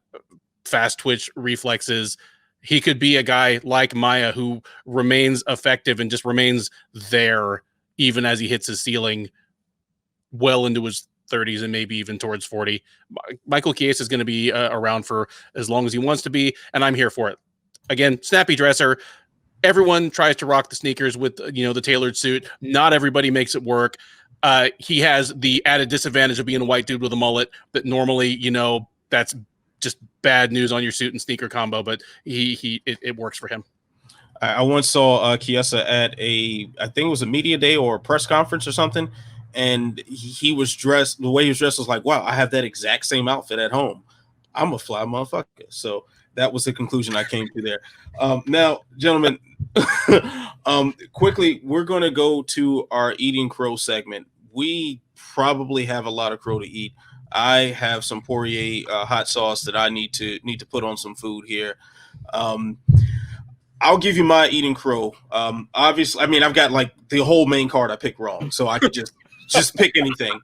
fast twitch reflexes. He could be a guy like Maia who remains effective and just remains there even as he hits his ceiling well into his 30s and maybe even towards 40. Michael Chiesa is going to be around for as long as he wants to be, and I'm here for it. Again, snappy dresser. Everyone tries to rock the sneakers with the tailored suit. Not everybody makes it work. He has the added disadvantage of being a white dude with a mullet that normally, that's just bad news on your suit and sneaker combo, but it works for him. I once saw Chiesa at I think it was a media day or a press conference or something, and he was dressed, the way he was dressed was like, wow, I have that exact same outfit at home. I'm a fly motherfucker. So that was the conclusion I came to there. Now, gentlemen, quickly, we're going to go to our Eating Crow segment. We probably have a lot of crow to eat. I have some Poirier hot sauce that I need to put on some food here. I'll give you my Eating Crow. Obviously, I mean, I've got like the whole main card I picked wrong, so I could just pick anything.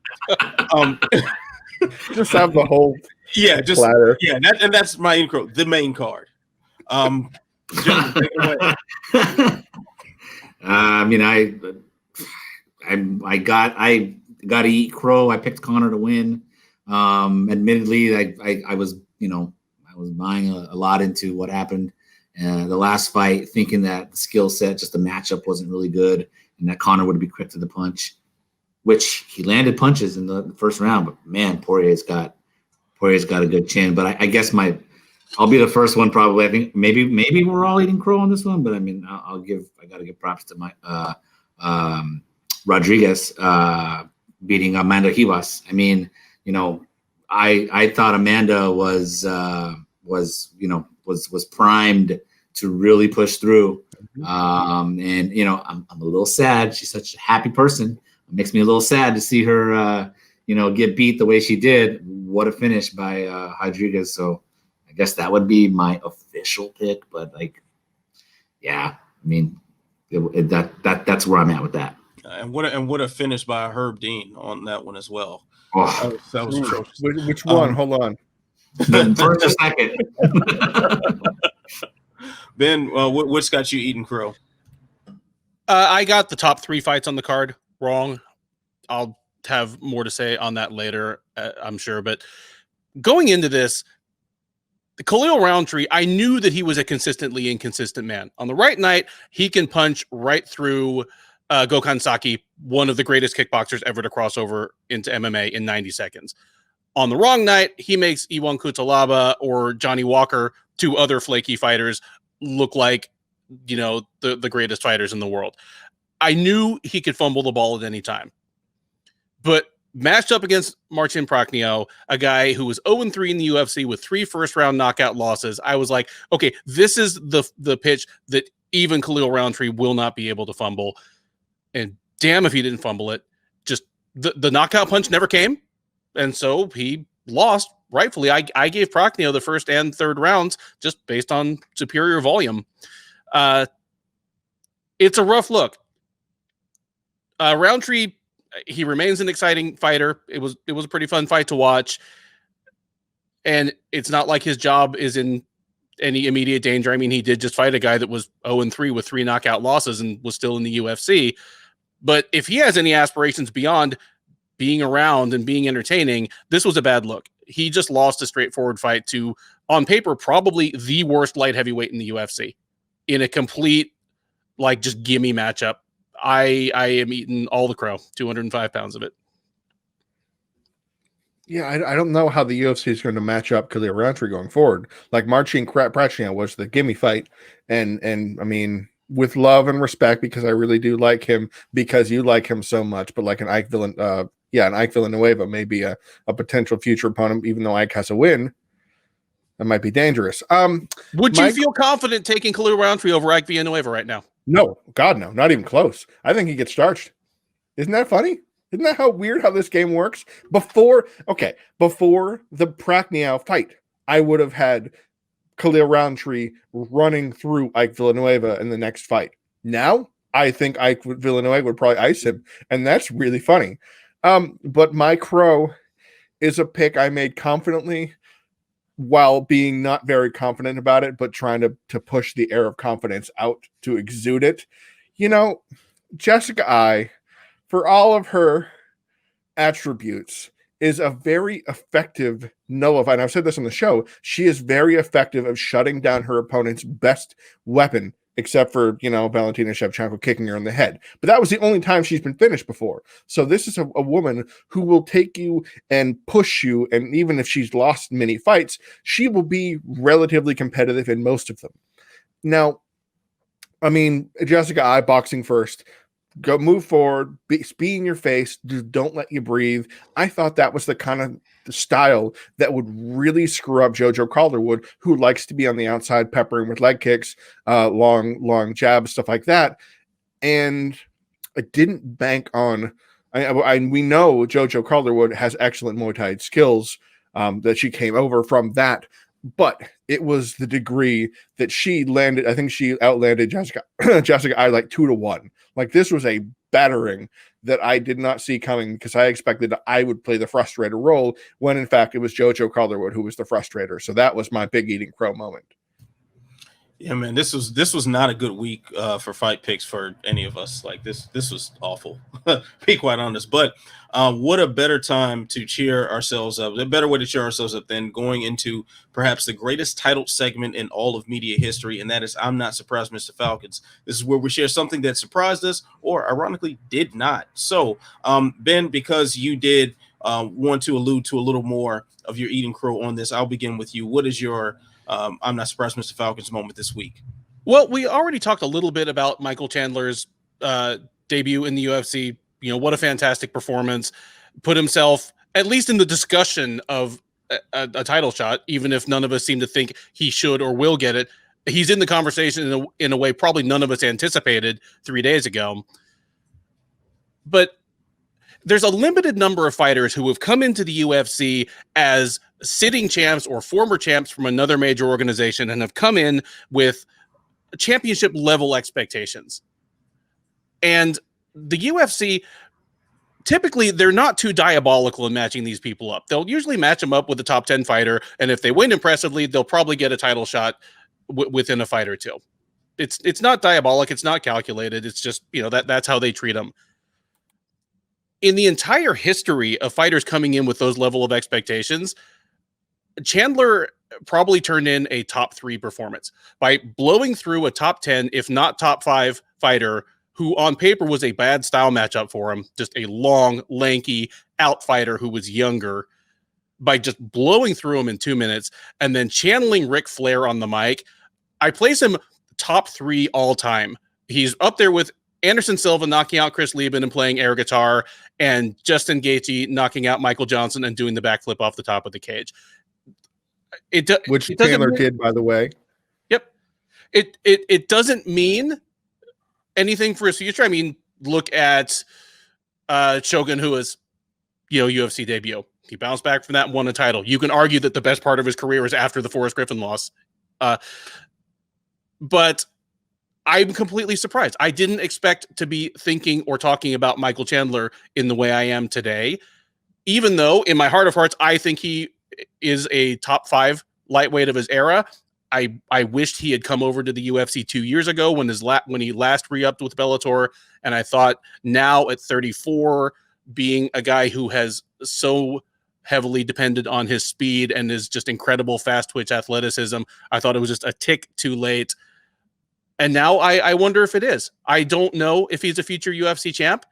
Just have the whole platter. Yeah, that's my Eating Crow, the main card. Gentlemen, take it away. I mean, I got to eat crow. I picked Conor to win. Admittedly, I was buying a lot into what happened the last fight, thinking that the skill set, just the matchup wasn't really good, and that Conor would be quick to the punch, which he landed punches in the first round. But man, Poirier's got a good chin. But I guess I'll be the first one probably. I think maybe we're all eating crow on this one, but I mean, I got to give props to my Rodriguez beating Amanda Ribas. I mean, I thought Amanda was primed to really push through. And I'm a little sad. She's such a happy person. It makes me a little sad to see her get beat the way she did. What a finish by Rodriguez. So I guess that would be my official pick, but I mean, that's where I'm at with that. And what a finish by Herb Dean on that one as well. Oh, that was atrocious. Which one? Hold on. First or second. Ben, what's got you eating crow? I got the top 3 fights on the card wrong. I'll have more to say on that later, I'm sure. But going into this, Khalil Rountree, I knew that he was a consistently inconsistent man. On the right night, he can punch right through Gokhan Saki, one of the greatest kickboxers ever to cross over into MMA in 90 seconds. On the wrong night, he makes Iwan Kutalaba or Johnny Walker, 2 other flaky fighters, look like, the greatest fighters in the world. I knew he could fumble the ball at any time. But matched up against Marcin Prachnio, a guy who was 0-3 in the UFC with 3 first-round knockout losses, I was like, okay, this is the pitch that even Khalil Rountree will not be able to fumble. And damn if he didn't fumble it. Just the knockout punch never came. And so he lost, rightfully. I gave Prachnio the first and third rounds just based on superior volume. It's a rough look. Rountree, he remains an exciting fighter. It was a pretty fun fight to watch. And it's not like his job is in any immediate danger. I mean, he did just fight a guy that was 0-3 with 3 knockout losses and was still in the UFC. But if he has any aspirations beyond being around and being entertaining, this was a bad look. He just lost a straightforward fight to, on paper, probably the worst light heavyweight in the UFC in a complete, like, just gimme matchup. I am eating all the crow, 205 pounds of it. Yeah, I don't know how the UFC is going to match up Khalil Rountree going forward. Like Marcin Prachnio was the gimme fight, and I mean, with love and respect, because I really do like him, because you like him so much. But like an Ike Villanueva may be a potential future opponent, even though Ike has a win. That might be dangerous. Would you feel confident taking Khalil Rountree over Ike Villanueva right now? No, God, no, not even close. I think he gets starched. Isn't that funny? Isn't that how weird how this game works? Before the Prachnio fight, I would have had Khalil Rountree running through Ike Villanueva in the next fight. Now, I think Ike Villanueva would probably ice him, and that's really funny. But my crow is a pick I made confidently while being not very confident about it, but trying to push the air of confidence out to exude it. You know, Jessica Eye, for all of her attributes, is a very effective nullifier. And I've said this on the show. She is very effective of shutting down her opponent's best weapon, except for, Valentina Shevchenko kicking her in the head. But that was the only time she's been finished before. So this is a woman who will take you and push you. And even if she's lost many fights, she will be relatively competitive in most of them. Now, I mean, Jessica Eye, boxing first. Go move forward, be in your face, don't let you breathe. I thought that was the kind of style that would really screw up Jojo Calderwood, who likes to be on the outside, peppering with leg kicks, long jabs, stuff like that. And I didn't bank on. We know Jojo Calderwood has excellent Muay Thai skills, that she came over from that. But it was the degree that she landed. I think she outlanded Jessica Eye like 2-1. Like, this was a battering that I did not see coming, because I expected that I would play the frustrator role, when in fact it was Jojo Calderwood who was the frustrator. So that was my big eating crow moment. Yeah, man, this was not a good week for fight picks for any of us. Like, this was awful, be quite honest. But what a better time to cheer ourselves up, a better way to cheer ourselves up than going into perhaps the greatest titled segment in all of media history, and that is I'm Not Surprised, Mr. Falcons. This is where we share something that surprised us or ironically did not. So, Ben, because you did want to allude to a little more of your eating crow on this, I'll begin with you. What is your I'm Not Surprised, Mr. Falcons moment this week? Well, we already talked a little bit about Michael Chandler's debut in the UFC. What a fantastic performance. Put himself at least in the discussion of a title shot, even if none of us seem to think he should or will get it. He's in the conversation in a way probably none of us anticipated 3 days ago. But there's a limited number of fighters who have come into the UFC as sitting champs or former champs from another major organization and have come in with championship level expectations. And the UFC, typically, they're not too diabolical in matching these people up. They'll usually match them up with a top 10 fighter. And if they win impressively, they'll probably get a title shot within a fight or two. It's not diabolic. It's not calculated. It's just, that's how they treat them. In the entire history of fighters coming in with those level of expectations, Chandler probably turned in a top 3 performance by blowing through a top 10, if not top 5 fighter who on paper was a bad style matchup for him, just a long, lanky out fighter who was younger, by just blowing through him in 2 minutes and then channeling Ric Flair on the mic. I place him top 3 all time. He's up there with Anderson Silva knocking out Chris Lieben and playing air guitar, and Justin Gaethje knocking out Michael Johnson and doing the backflip off the top of the cage. Which Chandler did, by the way. Yep. It doesn't mean anything for his future. I mean, look at Shogun, who is, UFC debut. He bounced back from that and won a title. You can argue that the best part of his career is after the Forrest Griffin loss. But I'm completely surprised. I didn't expect to be thinking or talking about Michael Chandler in the way I am today, even though in my heart of hearts, I think he is a top 5 lightweight of his era. I wished he had come over to the UFC 2 years ago when he last re-upped with Bellator. And I thought now at 34, being a guy who has so heavily depended on his speed and his just incredible fast twitch athleticism, I thought it was just a tick too late. And now I wonder if it is. I don't know if he's a future UFC champ,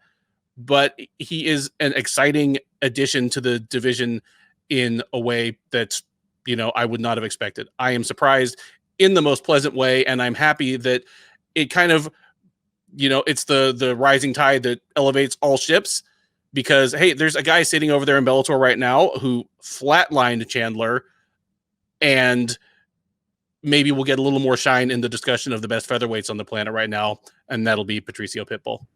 but he is an exciting addition to the division in a way that's, I would not have expected. I am surprised in the most pleasant way, and I'm happy that it kind of, it's the rising tide that elevates all ships, because, hey, there's a guy sitting over there in Bellator right now who flatlined Chandler, and maybe we'll get a little more shine in the discussion of the best featherweights on the planet right now, and that'll be Patricio Pitbull.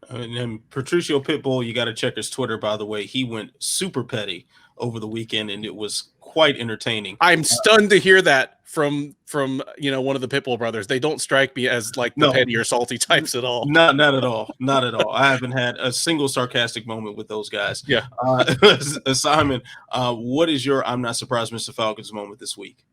And Patricio Pitbull, you got to check his Twitter, by the way. He went super petty over the weekend, and it was quite entertaining. I'm stunned to hear that from one of the Pitbull brothers. They don't strike me as like the petty or salty types at all. Not at all. Not at all. I haven't had a single sarcastic moment with those guys. Yeah. Simon, what is your I'm not surprised Mr. Falcons moment this week?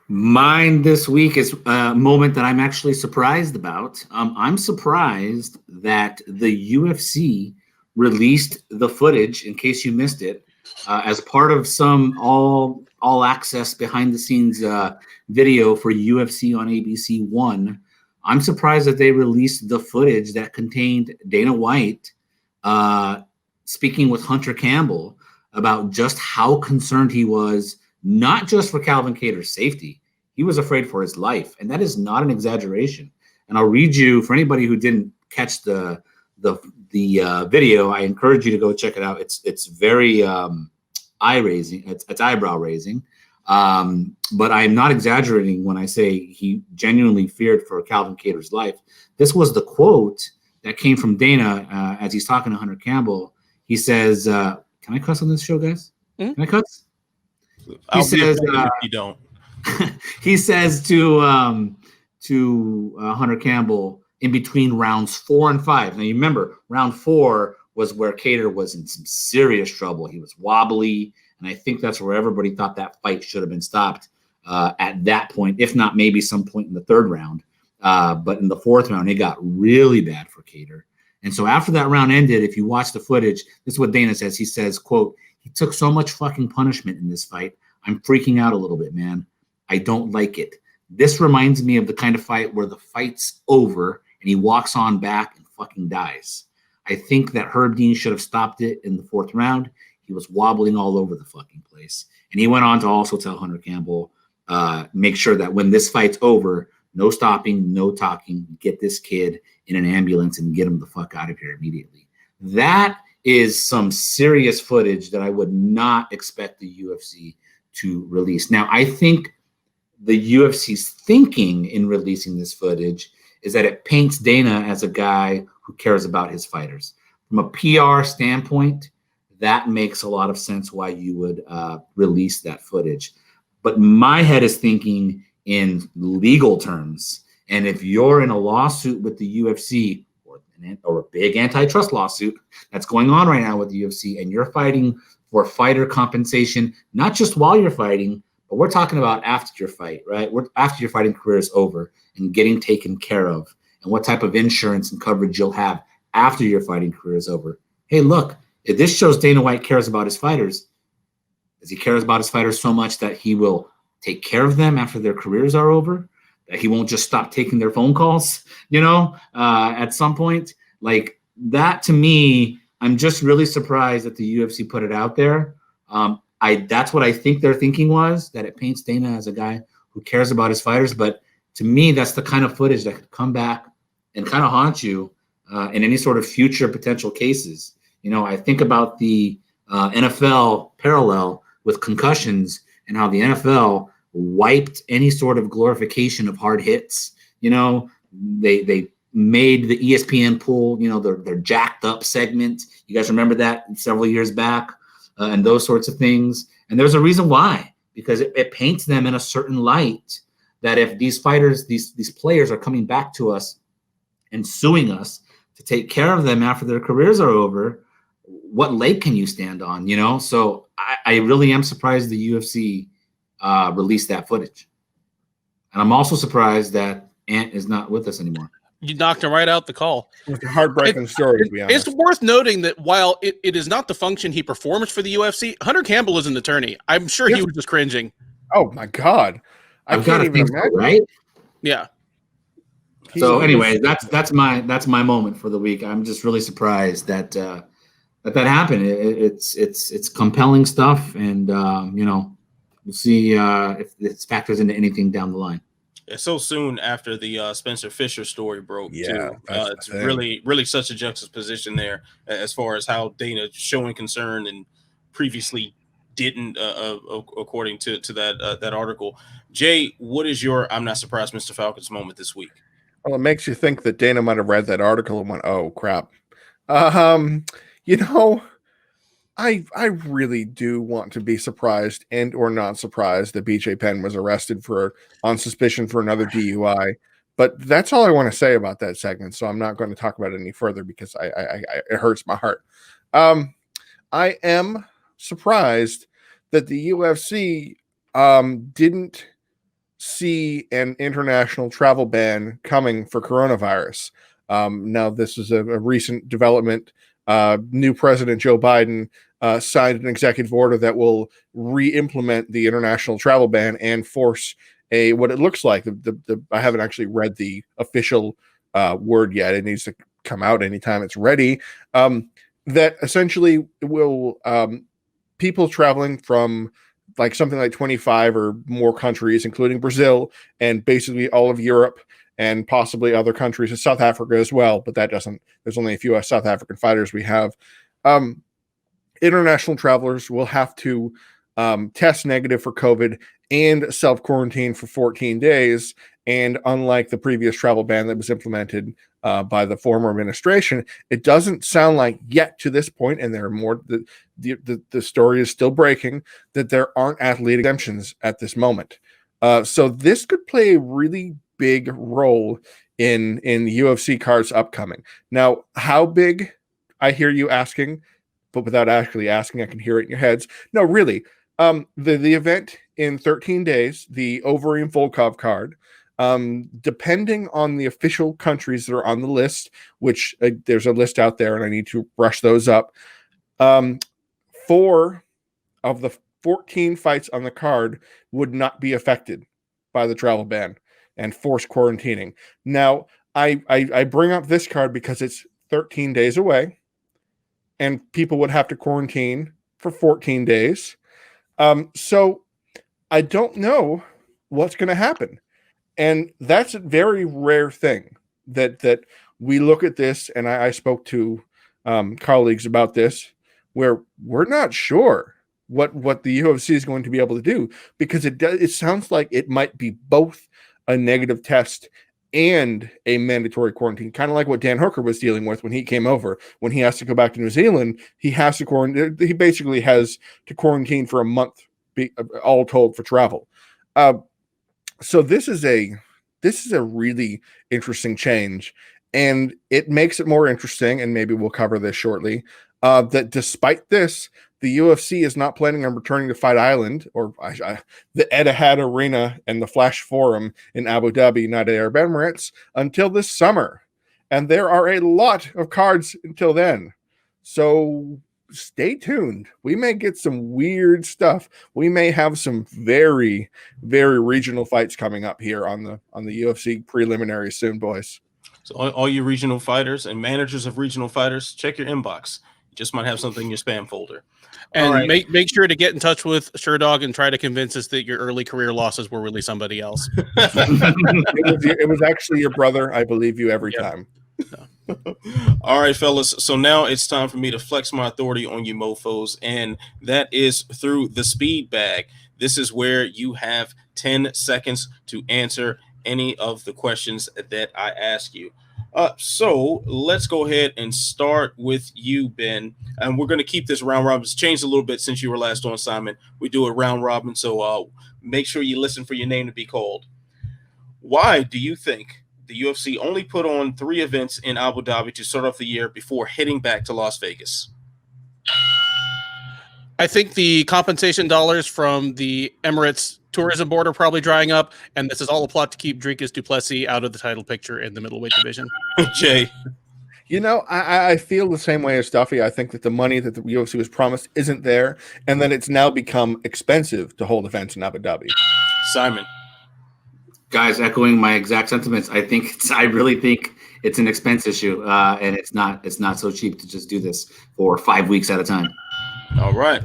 Mine this week is a moment that I'm actually surprised about. I'm surprised that the UFC released the footage, in case you missed it, as part of some all access behind the scenes video for UFC on ABC 1. I'm surprised that they released the footage that contained Dana White speaking with Hunter Campbell about just how concerned he was, not just for Calvin Kattar's safety. He was afraid for his life, and that is not an exaggeration. And I'll read you, for anybody who didn't catch the video, I encourage you to go check it out. It's very eye-raising. It's eyebrow-raising. But I'm not exaggerating when I say he genuinely feared for Calvin Kattar's life. This was the quote that came from Dana as he's talking to Hunter Campbell. He says, can I cuss on this show, guys? Mm-hmm. Can I cuss? He says, if you don't. He says to Hunter Campbell in between rounds 4 and 5. Now, you remember, round 4 was where Kattar was in some serious trouble. He was wobbly, and I think that's where everybody thought that fight should have been stopped at that point, if not maybe some point in the 3rd round. But in the 4th round, it got really bad for Kattar. And so after that round ended, if you watch the footage, this is what Dana says. He says, quote, "He took so much fucking punishment in this fight. I'm freaking out a little bit, man. I don't like it. This reminds me of the kind of fight where the fight's over and he walks on back and fucking dies. I think that Herb Dean should have stopped it in the 4th round. He was wobbling all over the fucking place." And he went on to also tell Hunter Campbell, make sure that when this fight's over, no stopping, no talking, get this kid in an ambulance and get him the fuck out of here immediately. That is some serious footage that I would not expect the UFC to release. Now, I think the UFC's thinking in releasing this footage is that it paints Dana as a guy who cares about his fighters. From a PR standpoint, that makes a lot of sense why you would release that footage. But my head is thinking in legal terms. And if you're in a lawsuit with the UFC or a big antitrust lawsuit that's going on right now with the UFC, and you're fighting for fighter compensation, not just while you're fighting, but we're talking about after your fight, right? After your fighting career is over and getting taken care of, and what type of insurance and coverage you'll have after your fighting career is over. Hey, look, if this shows Dana White cares about his fighters, does he cares about his fighters so much that he will take care of them after their careers are over? That he won't just stop taking their phone calls, at some point? Like, that to me, I'm just really surprised that the UFC put it out there. That's what I think their thinking was, that it paints Dana as a guy who cares about his fighters. But to me, that's the kind of footage that could come back and kind of haunt you in any sort of future potential cases. I think about the NFL parallel with concussions and how the NFL wiped any sort of glorification of hard hits. They made the ESPN pull, their jacked up segment. You guys remember that several years back? And those sorts of things. And there's a reason why, because it paints them in a certain light that if these fighters, these players are coming back to us and suing us to take care of them after their careers are over, what leg can you stand on, you know? So I really am surprised the UFC released that footage. And I'm also surprised that Ant is not with us anymore. You knocked him right out the call. It's a heartbreaking story, to be honest. It's worth noting that while it is not the function he performs for the UFC, Hunter Campbell is an attorney. I'm sure he was just cringing. Oh my God. I've got to think so, right? Yeah. So anyway, that's my moment for the week. I'm just really surprised that that happened. It's compelling stuff, and you know, we'll see if this factors into anything down the line. It's so soon after the Spencer Fisher story broke, Yeah, too. It's really such a juxtaposition there as far as how Dana showing concern and previously didn't, according to that article. Jay, what is your I'm not surprised Mr. Falcons moment this week? Well, it makes you think that Dana might have read that article and went, "Oh crap." You know, I really do want to be surprised and or not surprised that BJ Penn was arrested on suspicion for another DUI. But that's all I want to say about that segment. So I'm not going to talk about it any further because it hurts my heart. I am surprised that the UFC didn't see an international travel ban coming for coronavirus. Now, this is a recent development. New President Joe Biden signed an executive order that will re-implement the international travel ban and force what it looks like. I haven't actually read the official word yet. It needs to come out anytime it's ready. That essentially will people traveling from like something like 25 or more countries, including Brazil and basically all of Europe and possibly other countries, and South Africa as well. But there's only a few South African fighters we have. International travelers will have to test negative for COVID and self-quarantine for 14 days. And unlike the previous travel ban that was implemented by the former administration, it doesn't sound like yet to this point, and there are more, the story is still breaking, that there aren't athlete exemptions at this moment. So this could play a really big role in UFC cards upcoming. Now, how big? I hear you asking, but without actually asking, I can hear it in your heads. No, really. The event in 13 days, the Overeem Volkov card, depending on the official countries that are on the list, which there's a list out there and I need to brush those up. 4 of the 14 fights on the card would not be affected by the travel ban and forced quarantining. Now, I bring up this card because it's 13 days away and people would have to quarantine for 14 days. So I don't know what's going to happen. And that's a very rare thing that we look at this, and I spoke to colleagues about this, where we're not sure what the UFC is going to be able to do, because it sounds like it might be both a negative test and a mandatory quarantine, kind of like what Dan Hooker was dealing with when he came over. When he has to go back to New Zealand, he has to quarantine. He basically has to quarantine for a month, all told, for travel. So this is a really interesting change, and it makes it more interesting, and maybe we'll cover this shortly, that despite this, the UFC is not planning on returning to Fight Island or the Etihad Arena and the Flash Forum in Abu Dhabi, United Arab Emirates, until this summer. And there are a lot of cards until then. So stay tuned. We may get some weird stuff. We may have some very, very regional fights coming up here on the UFC preliminaries soon, boys. So all you regional fighters and managers of regional fighters, check your inbox. You just might have something in your spam folder. And right. make sure to get in touch with Sherdog and try to convince us that your early career losses were really somebody else. It was actually your brother. I believe you every time. All right, fellas. So now it's time for me to flex my authority on you mofos, and that is through the speed bag. This is where you have 10 seconds to answer any of the questions that I ask you. So let's go ahead and start with you, Ben. And we're going to keep this round robin. It's changed a little bit since you were last on, Simon. We do a round robin, so make sure you listen for your name to be called. Why do you think the UFC only put on 3 events in Abu Dhabi to start off the year before heading back to Las Vegas? I think the compensation dollars from the Emirates tourism board are probably drying up, and this is all a plot to keep Dricus du Plessis out of the title picture in the middleweight division. Jay. You know, I feel the same way as Duffy. I think that the money that the UFC was promised isn't there, and that it's now become expensive to hold events in Abu Dhabi. Simon. Guys, echoing my exact sentiments. I really think it's an expense issue, and it's not so cheap to just do this for 5 weeks at a time. All right.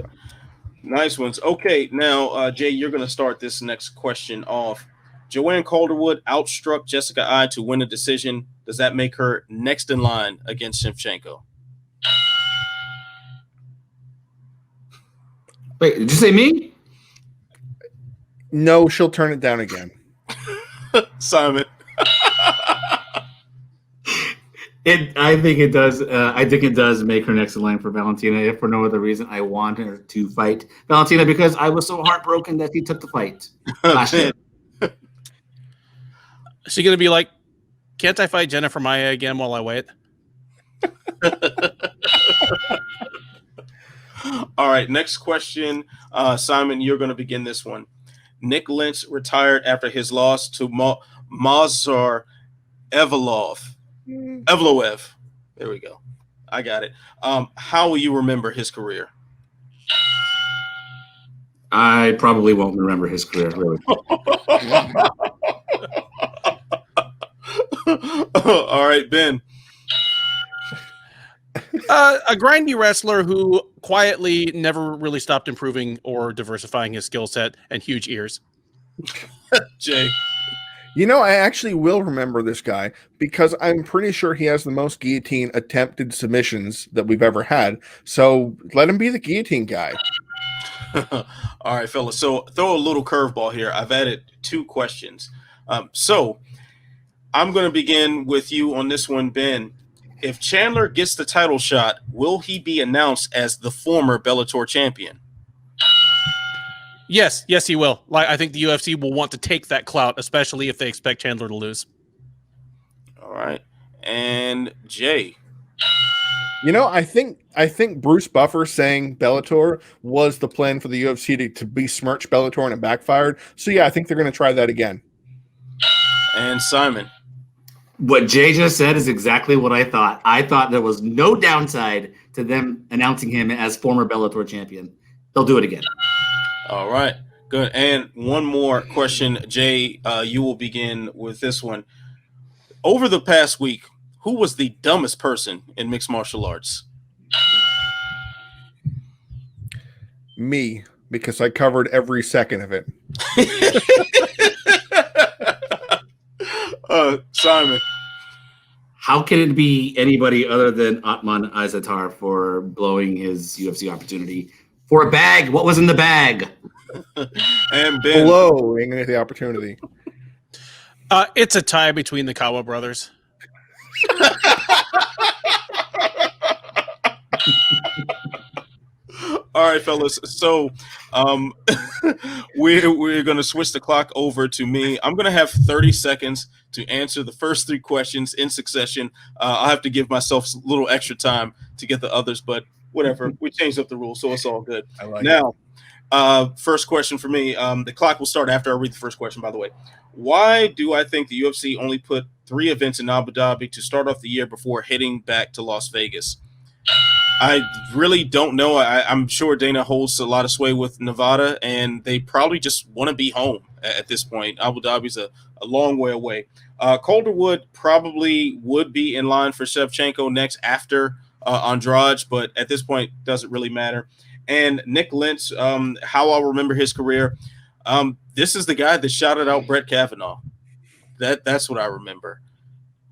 Nice ones. Okay, now, Jay, you're going to start this next question off. Joanne Calderwood outstruck Jessica Eye to win a decision. Does that make her next in line against Shevchenko? Wait, did you say me? No, she'll turn it down again. Simon. I think it does. I think it does make her next in line for Valentina. If for no other reason, I want her to fight Valentina because I was so heartbroken that she took the fight last year. Is she going to be like, can't I fight Jennifer Maia again while I wait? All right, next question. Simon, you're going to begin this one. Nik Lentz retired after his loss to Mazar Evloev. There we go. I got it. How will you remember his career? I probably won't remember his career, really. All right, Ben. A grindy wrestler who quietly never really stopped improving or diversifying his skill set, and huge ears. Jay. You know, I actually will remember this guy because I'm pretty sure he has the most guillotine attempted submissions that we've ever had. So let him be the guillotine guy. All right, fellas. So throw a little curveball here. I've added 2 questions. So I'm going to begin with you on this one, Ben. If Chandler gets the title shot, will he be announced as the former Bellator champion? Yes, he will. I think the UFC will want to take that clout, especially if they expect Chandler to lose. All right. And Jay. You know, I think Bruce Buffer saying Bellator was the plan for the UFC to besmirch Bellator, and it backfired. So yeah, I think they're going to try that again. And Simon. What Jay just said is exactly what I thought. I thought there was no downside to them announcing him as former Bellator champion. They'll do it again. All right, good. And one more question, Jay. You will begin with this one. Over the past week, who was the dumbest person in mixed martial arts? Me, because I covered every second of it. Simon. How can it be anybody other than Ottman Azaitar for blowing his UFC opportunity for a bag? What was in the bag? And Ben. Blowing the opportunity. It's a tie between the Kawa brothers. All right, fellas. So we're going to switch the clock over to me. I'm going to have 30 seconds to answer the first 3 questions in succession. I'll have to give myself a little extra time to get the others, but whatever. We changed up the rules, so it's all good. I like now, first question for me. The clock will start after I read the first question, by the way. Why do I think the UFC only put 3 events in Abu Dhabi to start off the year before heading back to Las Vegas? I really don't know. I'm sure Dana holds a lot of sway with Nevada, and they probably just want to be home at this point. Abu Dhabi's a long way away. Calderwood probably would be in line for Shevchenko next after Andrade, but at this point, doesn't really matter. And Nik Lentz, how I'll remember his career, this is the guy that shouted out Brett Kavanaugh. That's what I remember.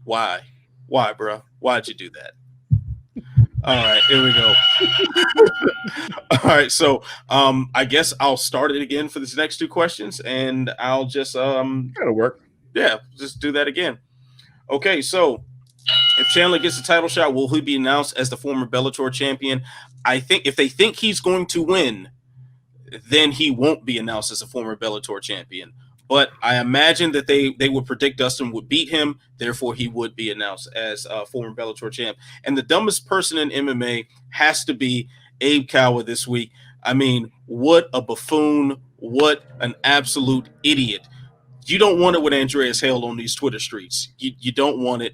Why, bro? Why'd you do that? All right, here we go. All right, so I guess I'll start it again for this next 2 questions, and I'll just That'll work. Yeah, just do that again. Okay, so if Chandler gets the title shot, will he be announced as the former Bellator champion? I think if they think he's going to win, then he won't be announced as a former Bellator champion. But I imagine that they would predict Dustin would beat him, therefore he would be announced as former Bellator champ. And the dumbest person in MMA has to be Abe Kawa this week. I mean, what a buffoon, what an absolute idiot. You don't want it with Andreas Hale on these Twitter streets. You don't want it.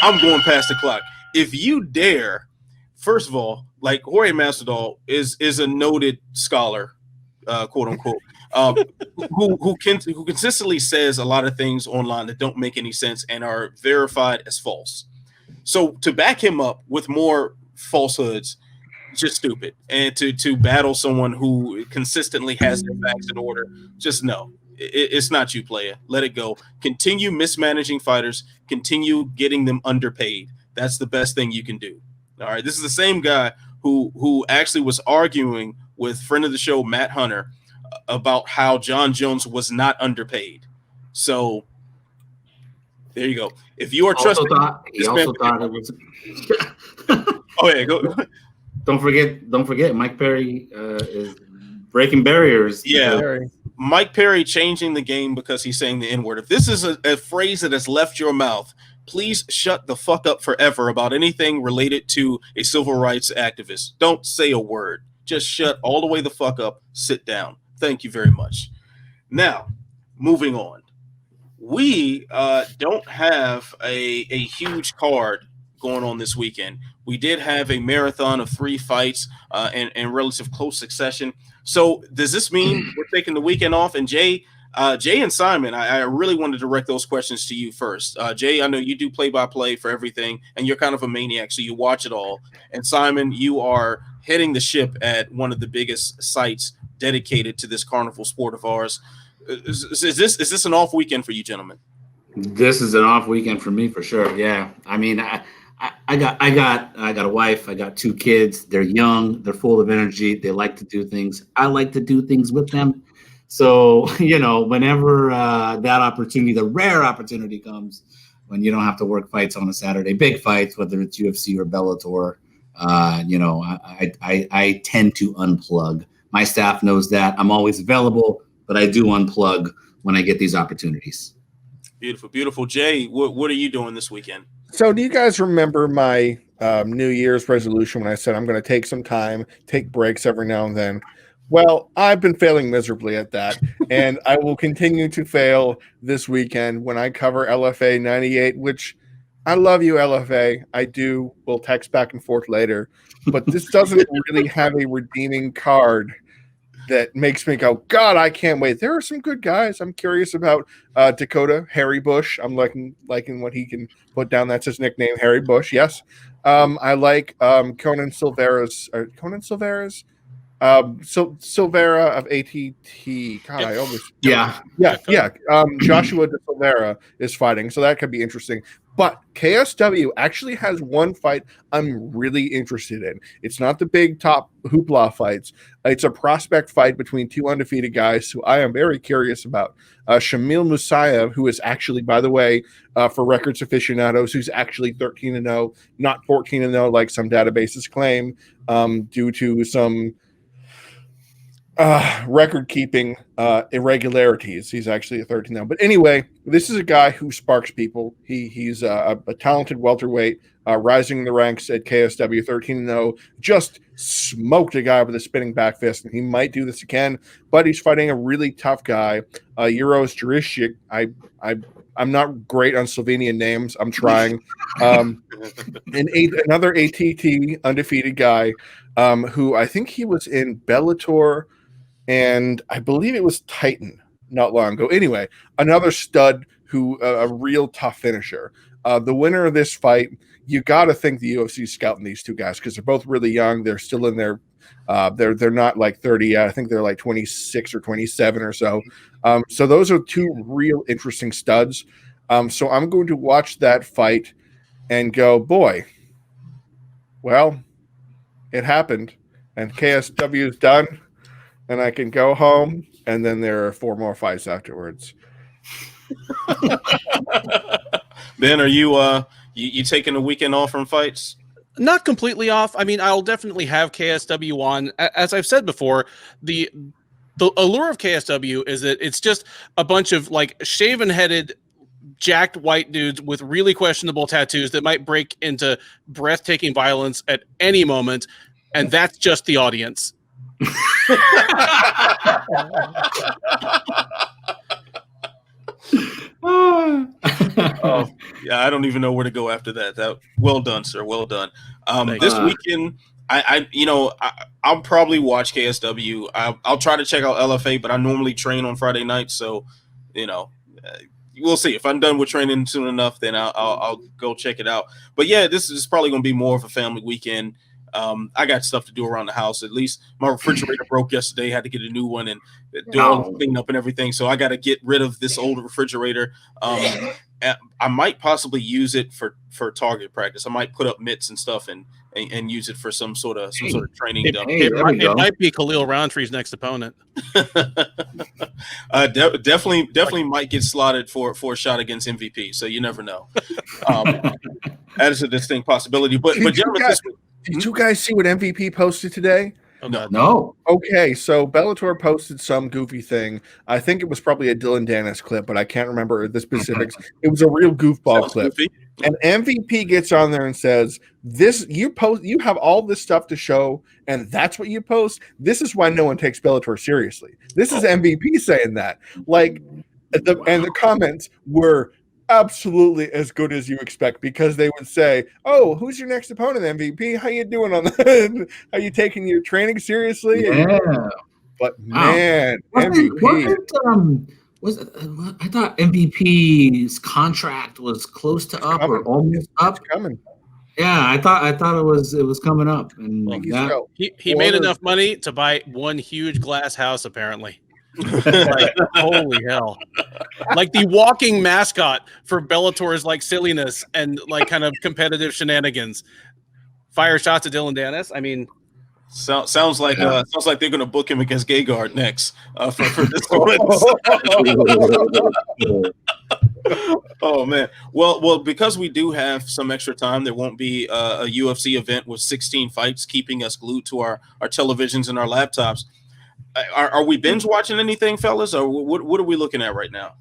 I'm going past the clock. If you dare, first of all, like Jorge Masvidal is a noted scholar, quote unquote, who consistently says a lot of things online that don't make any sense and are verified as false. So to back him up with more falsehoods, just stupid. And to battle someone who consistently has their facts in order, just no. It's not you, player. Let it go. Continue mismanaging fighters. Continue getting them underpaid. That's the best thing you can do. All right. This is the same guy who actually was arguing with friend of the show, Matt Hunter, about how John Jones was not underpaid. So there you go. If you are trusting, he also thought it was. Oh yeah, go. Don't forget, Mike Perry is breaking barriers. Yeah. Mike Perry changing the game because he's saying the N-word. If this is a phrase that has left your mouth, please shut the fuck up forever about anything related to a civil rights activist. Don't say a word. Just shut all the way the fuck up. Sit down. Thank you very much. Now, moving on. We don't have a huge card going on this weekend. We did have a marathon of 3 fights in relative close succession. So does this mean we're taking the weekend off? And Jay and Simon, I really want to direct those questions to you first. Jay, I know you do play-by-play for everything, and you're kind of a maniac, so you watch it all. And Simon, you are heading the ship at one of the biggest sites dedicated to this carnival sport of ours. Is this an off weekend for you, gentlemen? This is an off weekend for me for sure. Yeah, I mean, I got a wife. I got 2 kids. They're young. They're full of energy. They like to do things. I like to do things with them. So, whenever that opportunity, the rare opportunity comes when you don't have to work fights on a Saturday, big fights, whether it's UFC or Bellator, I tend to unplug. My staff knows that. I'm always available, but I do unplug when I get these opportunities. Beautiful, beautiful. Jay, what are you doing this weekend? So do you guys remember my New Year's resolution when I said I'm going to take some time, take breaks every now and then? Well, I've been failing miserably at that, and I will continue to fail this weekend when I cover LFA 98, which I love you, LFA. I do. We'll text back and forth later, but this doesn't really have a redeeming card that makes me go, God, I can't wait. There are some good guys. I'm curious about Dakota, Harry Bush. I'm liking what he can put down. That's his nickname, Harry Bush. Yes. I like Conan Silvera's. Silvera of ATT. God, I almost. Yeah. Joshua De Silvera is fighting, so that could be interesting. But KSW actually has one fight I'm really interested in. It's not the big top hoopla fights. It's a prospect fight between 2 undefeated guys who I am very curious about. Shamil Musayev, who is actually, by the way, for records aficionados, who's actually 13-0, not 14-0 like some databases claim, due to some record keeping irregularities. He's actually a 13 now. But anyway, this is a guy who sparks people. He's a talented welterweight, rising in the ranks at KSW, 13-0, just smoked a guy with a spinning back fist, and he might do this again, but he's fighting a really tough guy, Euros Jurishik. I'm not great on Slovenian names. I'm trying. Another ATT undefeated guy, who I think he was in Bellator, and I believe it was Titan not long ago. Anyway, another stud who a real tough finisher. The winner of this fight, you got to think the UFC is scouting these 2 guys because they're both really young. They're still in their they're not like 30 yet. I think they're like 26 or 27 or so. So those are 2 real interesting studs. So I'm going to watch that fight and go, boy, well, it happened, and KSW is done, and I can go home, and then there are 4 more fights afterwards. Ben, are you taking a weekend off from fights? Not completely off. I mean, I'll definitely have KSW on. As I've said before, the the allure of KSW is that it's just a bunch of like shaven-headed, jacked white dudes with really questionable tattoos that might break into breathtaking violence at any moment, and that's just the audience. Oh, yeah, I don't even know where to go after that. Well done, sir. Well done. This weekend, I'll probably watch KSW. I'll try to check out LFA, but I normally train on Friday nights, so we'll see. If I'm done with training soon enough, then I'll go check it out. But yeah, this is probably going to be more of a family weekend. I got stuff to do around the house. At least my refrigerator broke yesterday. Had to get a new one and do all the cleanup and everything. So I got to get rid of this old refrigerator. I might possibly use it for target practice. I might put up mitts and stuff and use it for some sort of training. It might be Khalil Rountree's next opponent. Definitely might get slotted for a shot against MVP. So you never know. That is a distinct possibility. But gentlemen, did you guys see what MVP posted today? Oh, God. No. Okay, so Bellator posted some goofy thing. I think it was probably a Dylan Dennis clip, but I can't remember the specifics. It was a real goofball clip. Goofy. And MVP gets on there and says, you have all this stuff to show, and that's what you post. This is why no one takes Bellator seriously. This is MVP saying that. Like, and the comments were absolutely as good as you expect, because they would say, "Oh, who's your next opponent, MVP? How you doing on that? Are you taking your training seriously?" Yeah. But man, MVP. I thought MVP's contract was close to up or almost up. It's coming. Yeah, I thought it was coming up, and he made enough money to buy one huge glass house, apparently. Like, holy hell. Like the walking mascot for Bellator's like silliness and like kind of competitive shenanigans. Fire shots at Dylan Dennis. I mean, sounds like they're gonna book him against Gegard next for this one. Oh man. Well, because we do have some extra time, there won't be a UFC event with 16 fights keeping us glued to our televisions and our laptops. Are we binge watching anything, fellas, or what are we looking at right now?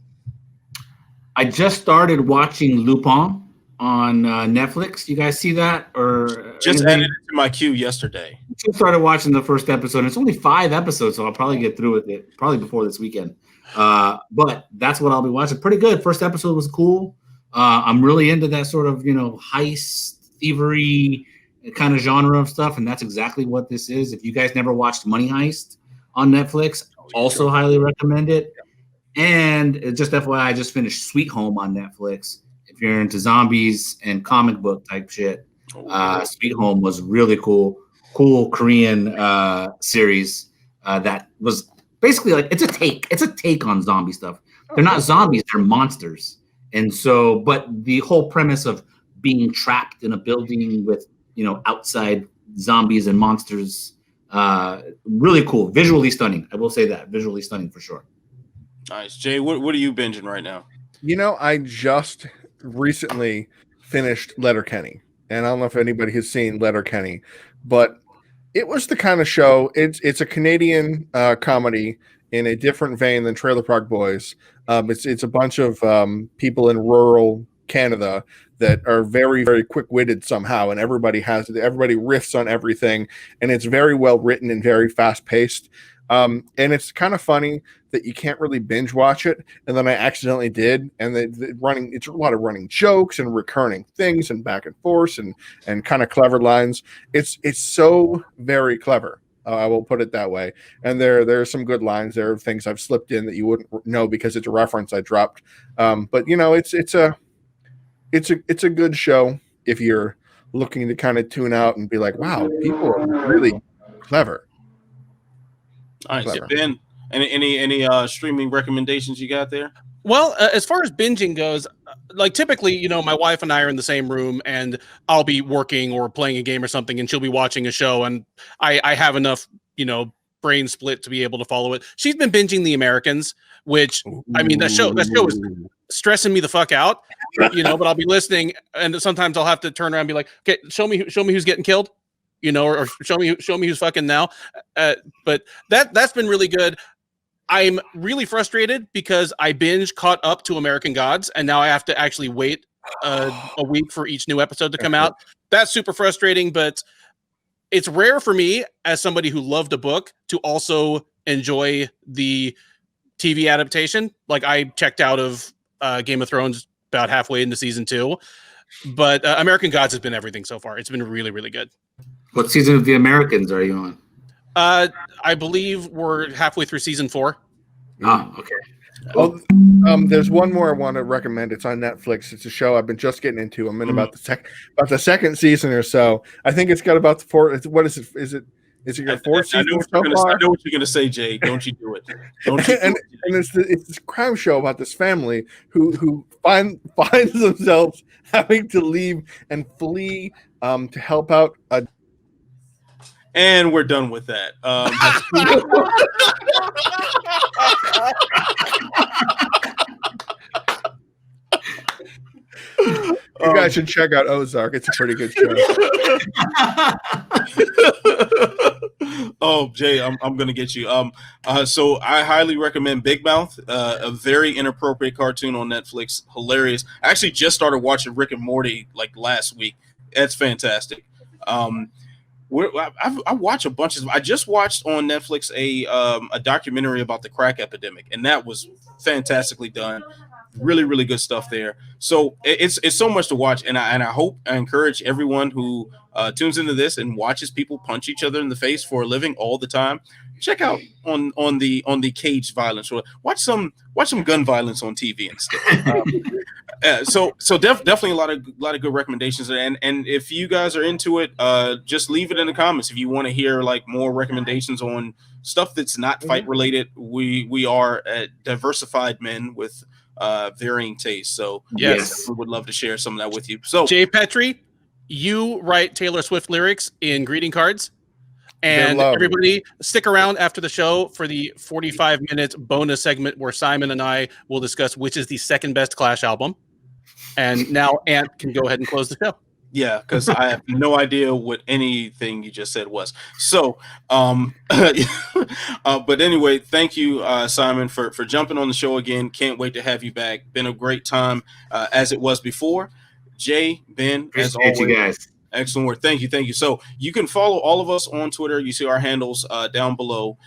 I just started watching Lupin on Netflix. You guys see that? Or just added it to my queue yesterday. Just started watching the first episode. It's only 5 episodes, so I'll probably get through with it probably before this weekend. But that's what I'll be watching. Pretty good. First episode was cool. I'm really into that sort of heist, thievery kind of genre of stuff, and that's exactly what this is. If you guys never watched Money Heist on Netflix, also highly recommend it. And just FYI, I just finished Sweet Home on Netflix. If you're into zombies and comic book type shit, Sweet Home was really cool Korean series that was basically like it's a take on zombie stuff. They're not zombies, they're monsters. And so, but the whole premise of being trapped in a building with outside zombies and monsters, really cool, visually stunning. I will say that, visually stunning for sure. Nice. Jay, what are you binging right now? I just recently finished Letterkenny, and I don't know if anybody has seen Letterkenny, but it was the kind of show. It's a Canadian comedy in a different vein than Trailer Park Boys. It's a bunch of people in rural Canada that are very, very quick-witted somehow, and everybody riffs on everything, and it's very well written and very fast-paced. And it's kind of funny that you can't really binge watch it, and then I accidentally did, and it's a lot of running jokes and recurring things and back and forth and kind of clever lines. It's so very clever. I will put it that way. And there are some good lines. There are things I've slipped in that you wouldn't know because it's a reference I dropped. But it's a good show if you're looking to kind of tune out and be like, wow, people are really clever. Nice. Clever. Ben, any streaming recommendations you got there? Well, as far as binging goes, like typically, my wife and I are in the same room, and I'll be working or playing a game or something, and she'll be watching a show, and I have enough, brain split to be able to follow it. She's been binging The Americans, which I mean, that show is stressing me the fuck out, but I'll be listening, and sometimes I'll have to turn around and be like, okay, show me who's getting killed. Or show me who's fucking now. But that's been really good. I'm really frustrated because I binge caught up to American Gods, and now I have to actually wait a week for each new episode to come out. That's super frustrating, but it's rare for me as somebody who loved a book to also enjoy the TV adaptation. Like, I checked out of Game of Thrones about halfway into season 2, but American Gods has been everything so far. It's been really, really good. What season of The Americans are you on? I believe we're halfway through season 4. Oh, okay. Well, there's one more I want to recommend. It's on Netflix. It's a show I've been just getting into. I'm in about the second season or so. I think it's got about the fourth. What is it? Is it your fourth season? I know what you're gonna say, Jay. Don't you do it? Don't you? And it's this crime show about this family who finds themselves having to leave and flee to help out a. And we're done with that. You guys should check out Ozark. It's a pretty good show. Oh, Jay, I'm gonna get you. So I highly recommend Big Mouth, a very inappropriate cartoon on Netflix. Hilarious. I actually just started watching Rick and Morty like last week. That's fantastic. I watch a bunch of. I just watched on Netflix a documentary about the crack epidemic, and that was fantastically done. Really, really good stuff there. So it's so much to watch, and I encourage everyone who tunes into this and watches people punch each other in the face for a living all the time. Check out on the cage violence, or watch some gun violence on TV instead. So definitely a lot of good recommendations, and if you guys are into it, just leave it in the comments if you want to hear like more recommendations on stuff that's not fight related. We are diversified men with varying tastes, so yes, we would love to share some of that with you. So Jay Petrie, you write Taylor Swift lyrics in greeting cards. And everybody, stick around after the show for the 45-minute bonus segment where Simon and I will discuss which is the second best Clash album. And now Ant can go ahead and close the show. Yeah, because I have no idea what anything you just said was. So, but anyway, thank you, Simon, for jumping on the show again. Can't wait to have you back. Been a great time as it was before. Jay, Ben, as always. You guys. Excellent work. Thank you. So you can follow all of us on Twitter. You see our handles down below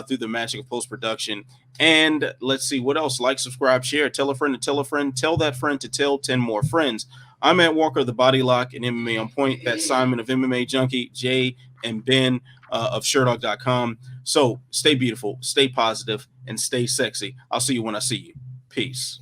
through the magic of post-production. And let's see what else. Like, subscribe, share, tell a friend to tell a friend, tell that friend to tell 10 more friends. I'm Ant Walker, the Body Lock and MMA on Point. That's Simon of MMA Junkie, Jay and Ben of Sherdog.com. So stay beautiful, stay positive, and stay sexy. I'll see you when I see you. Peace.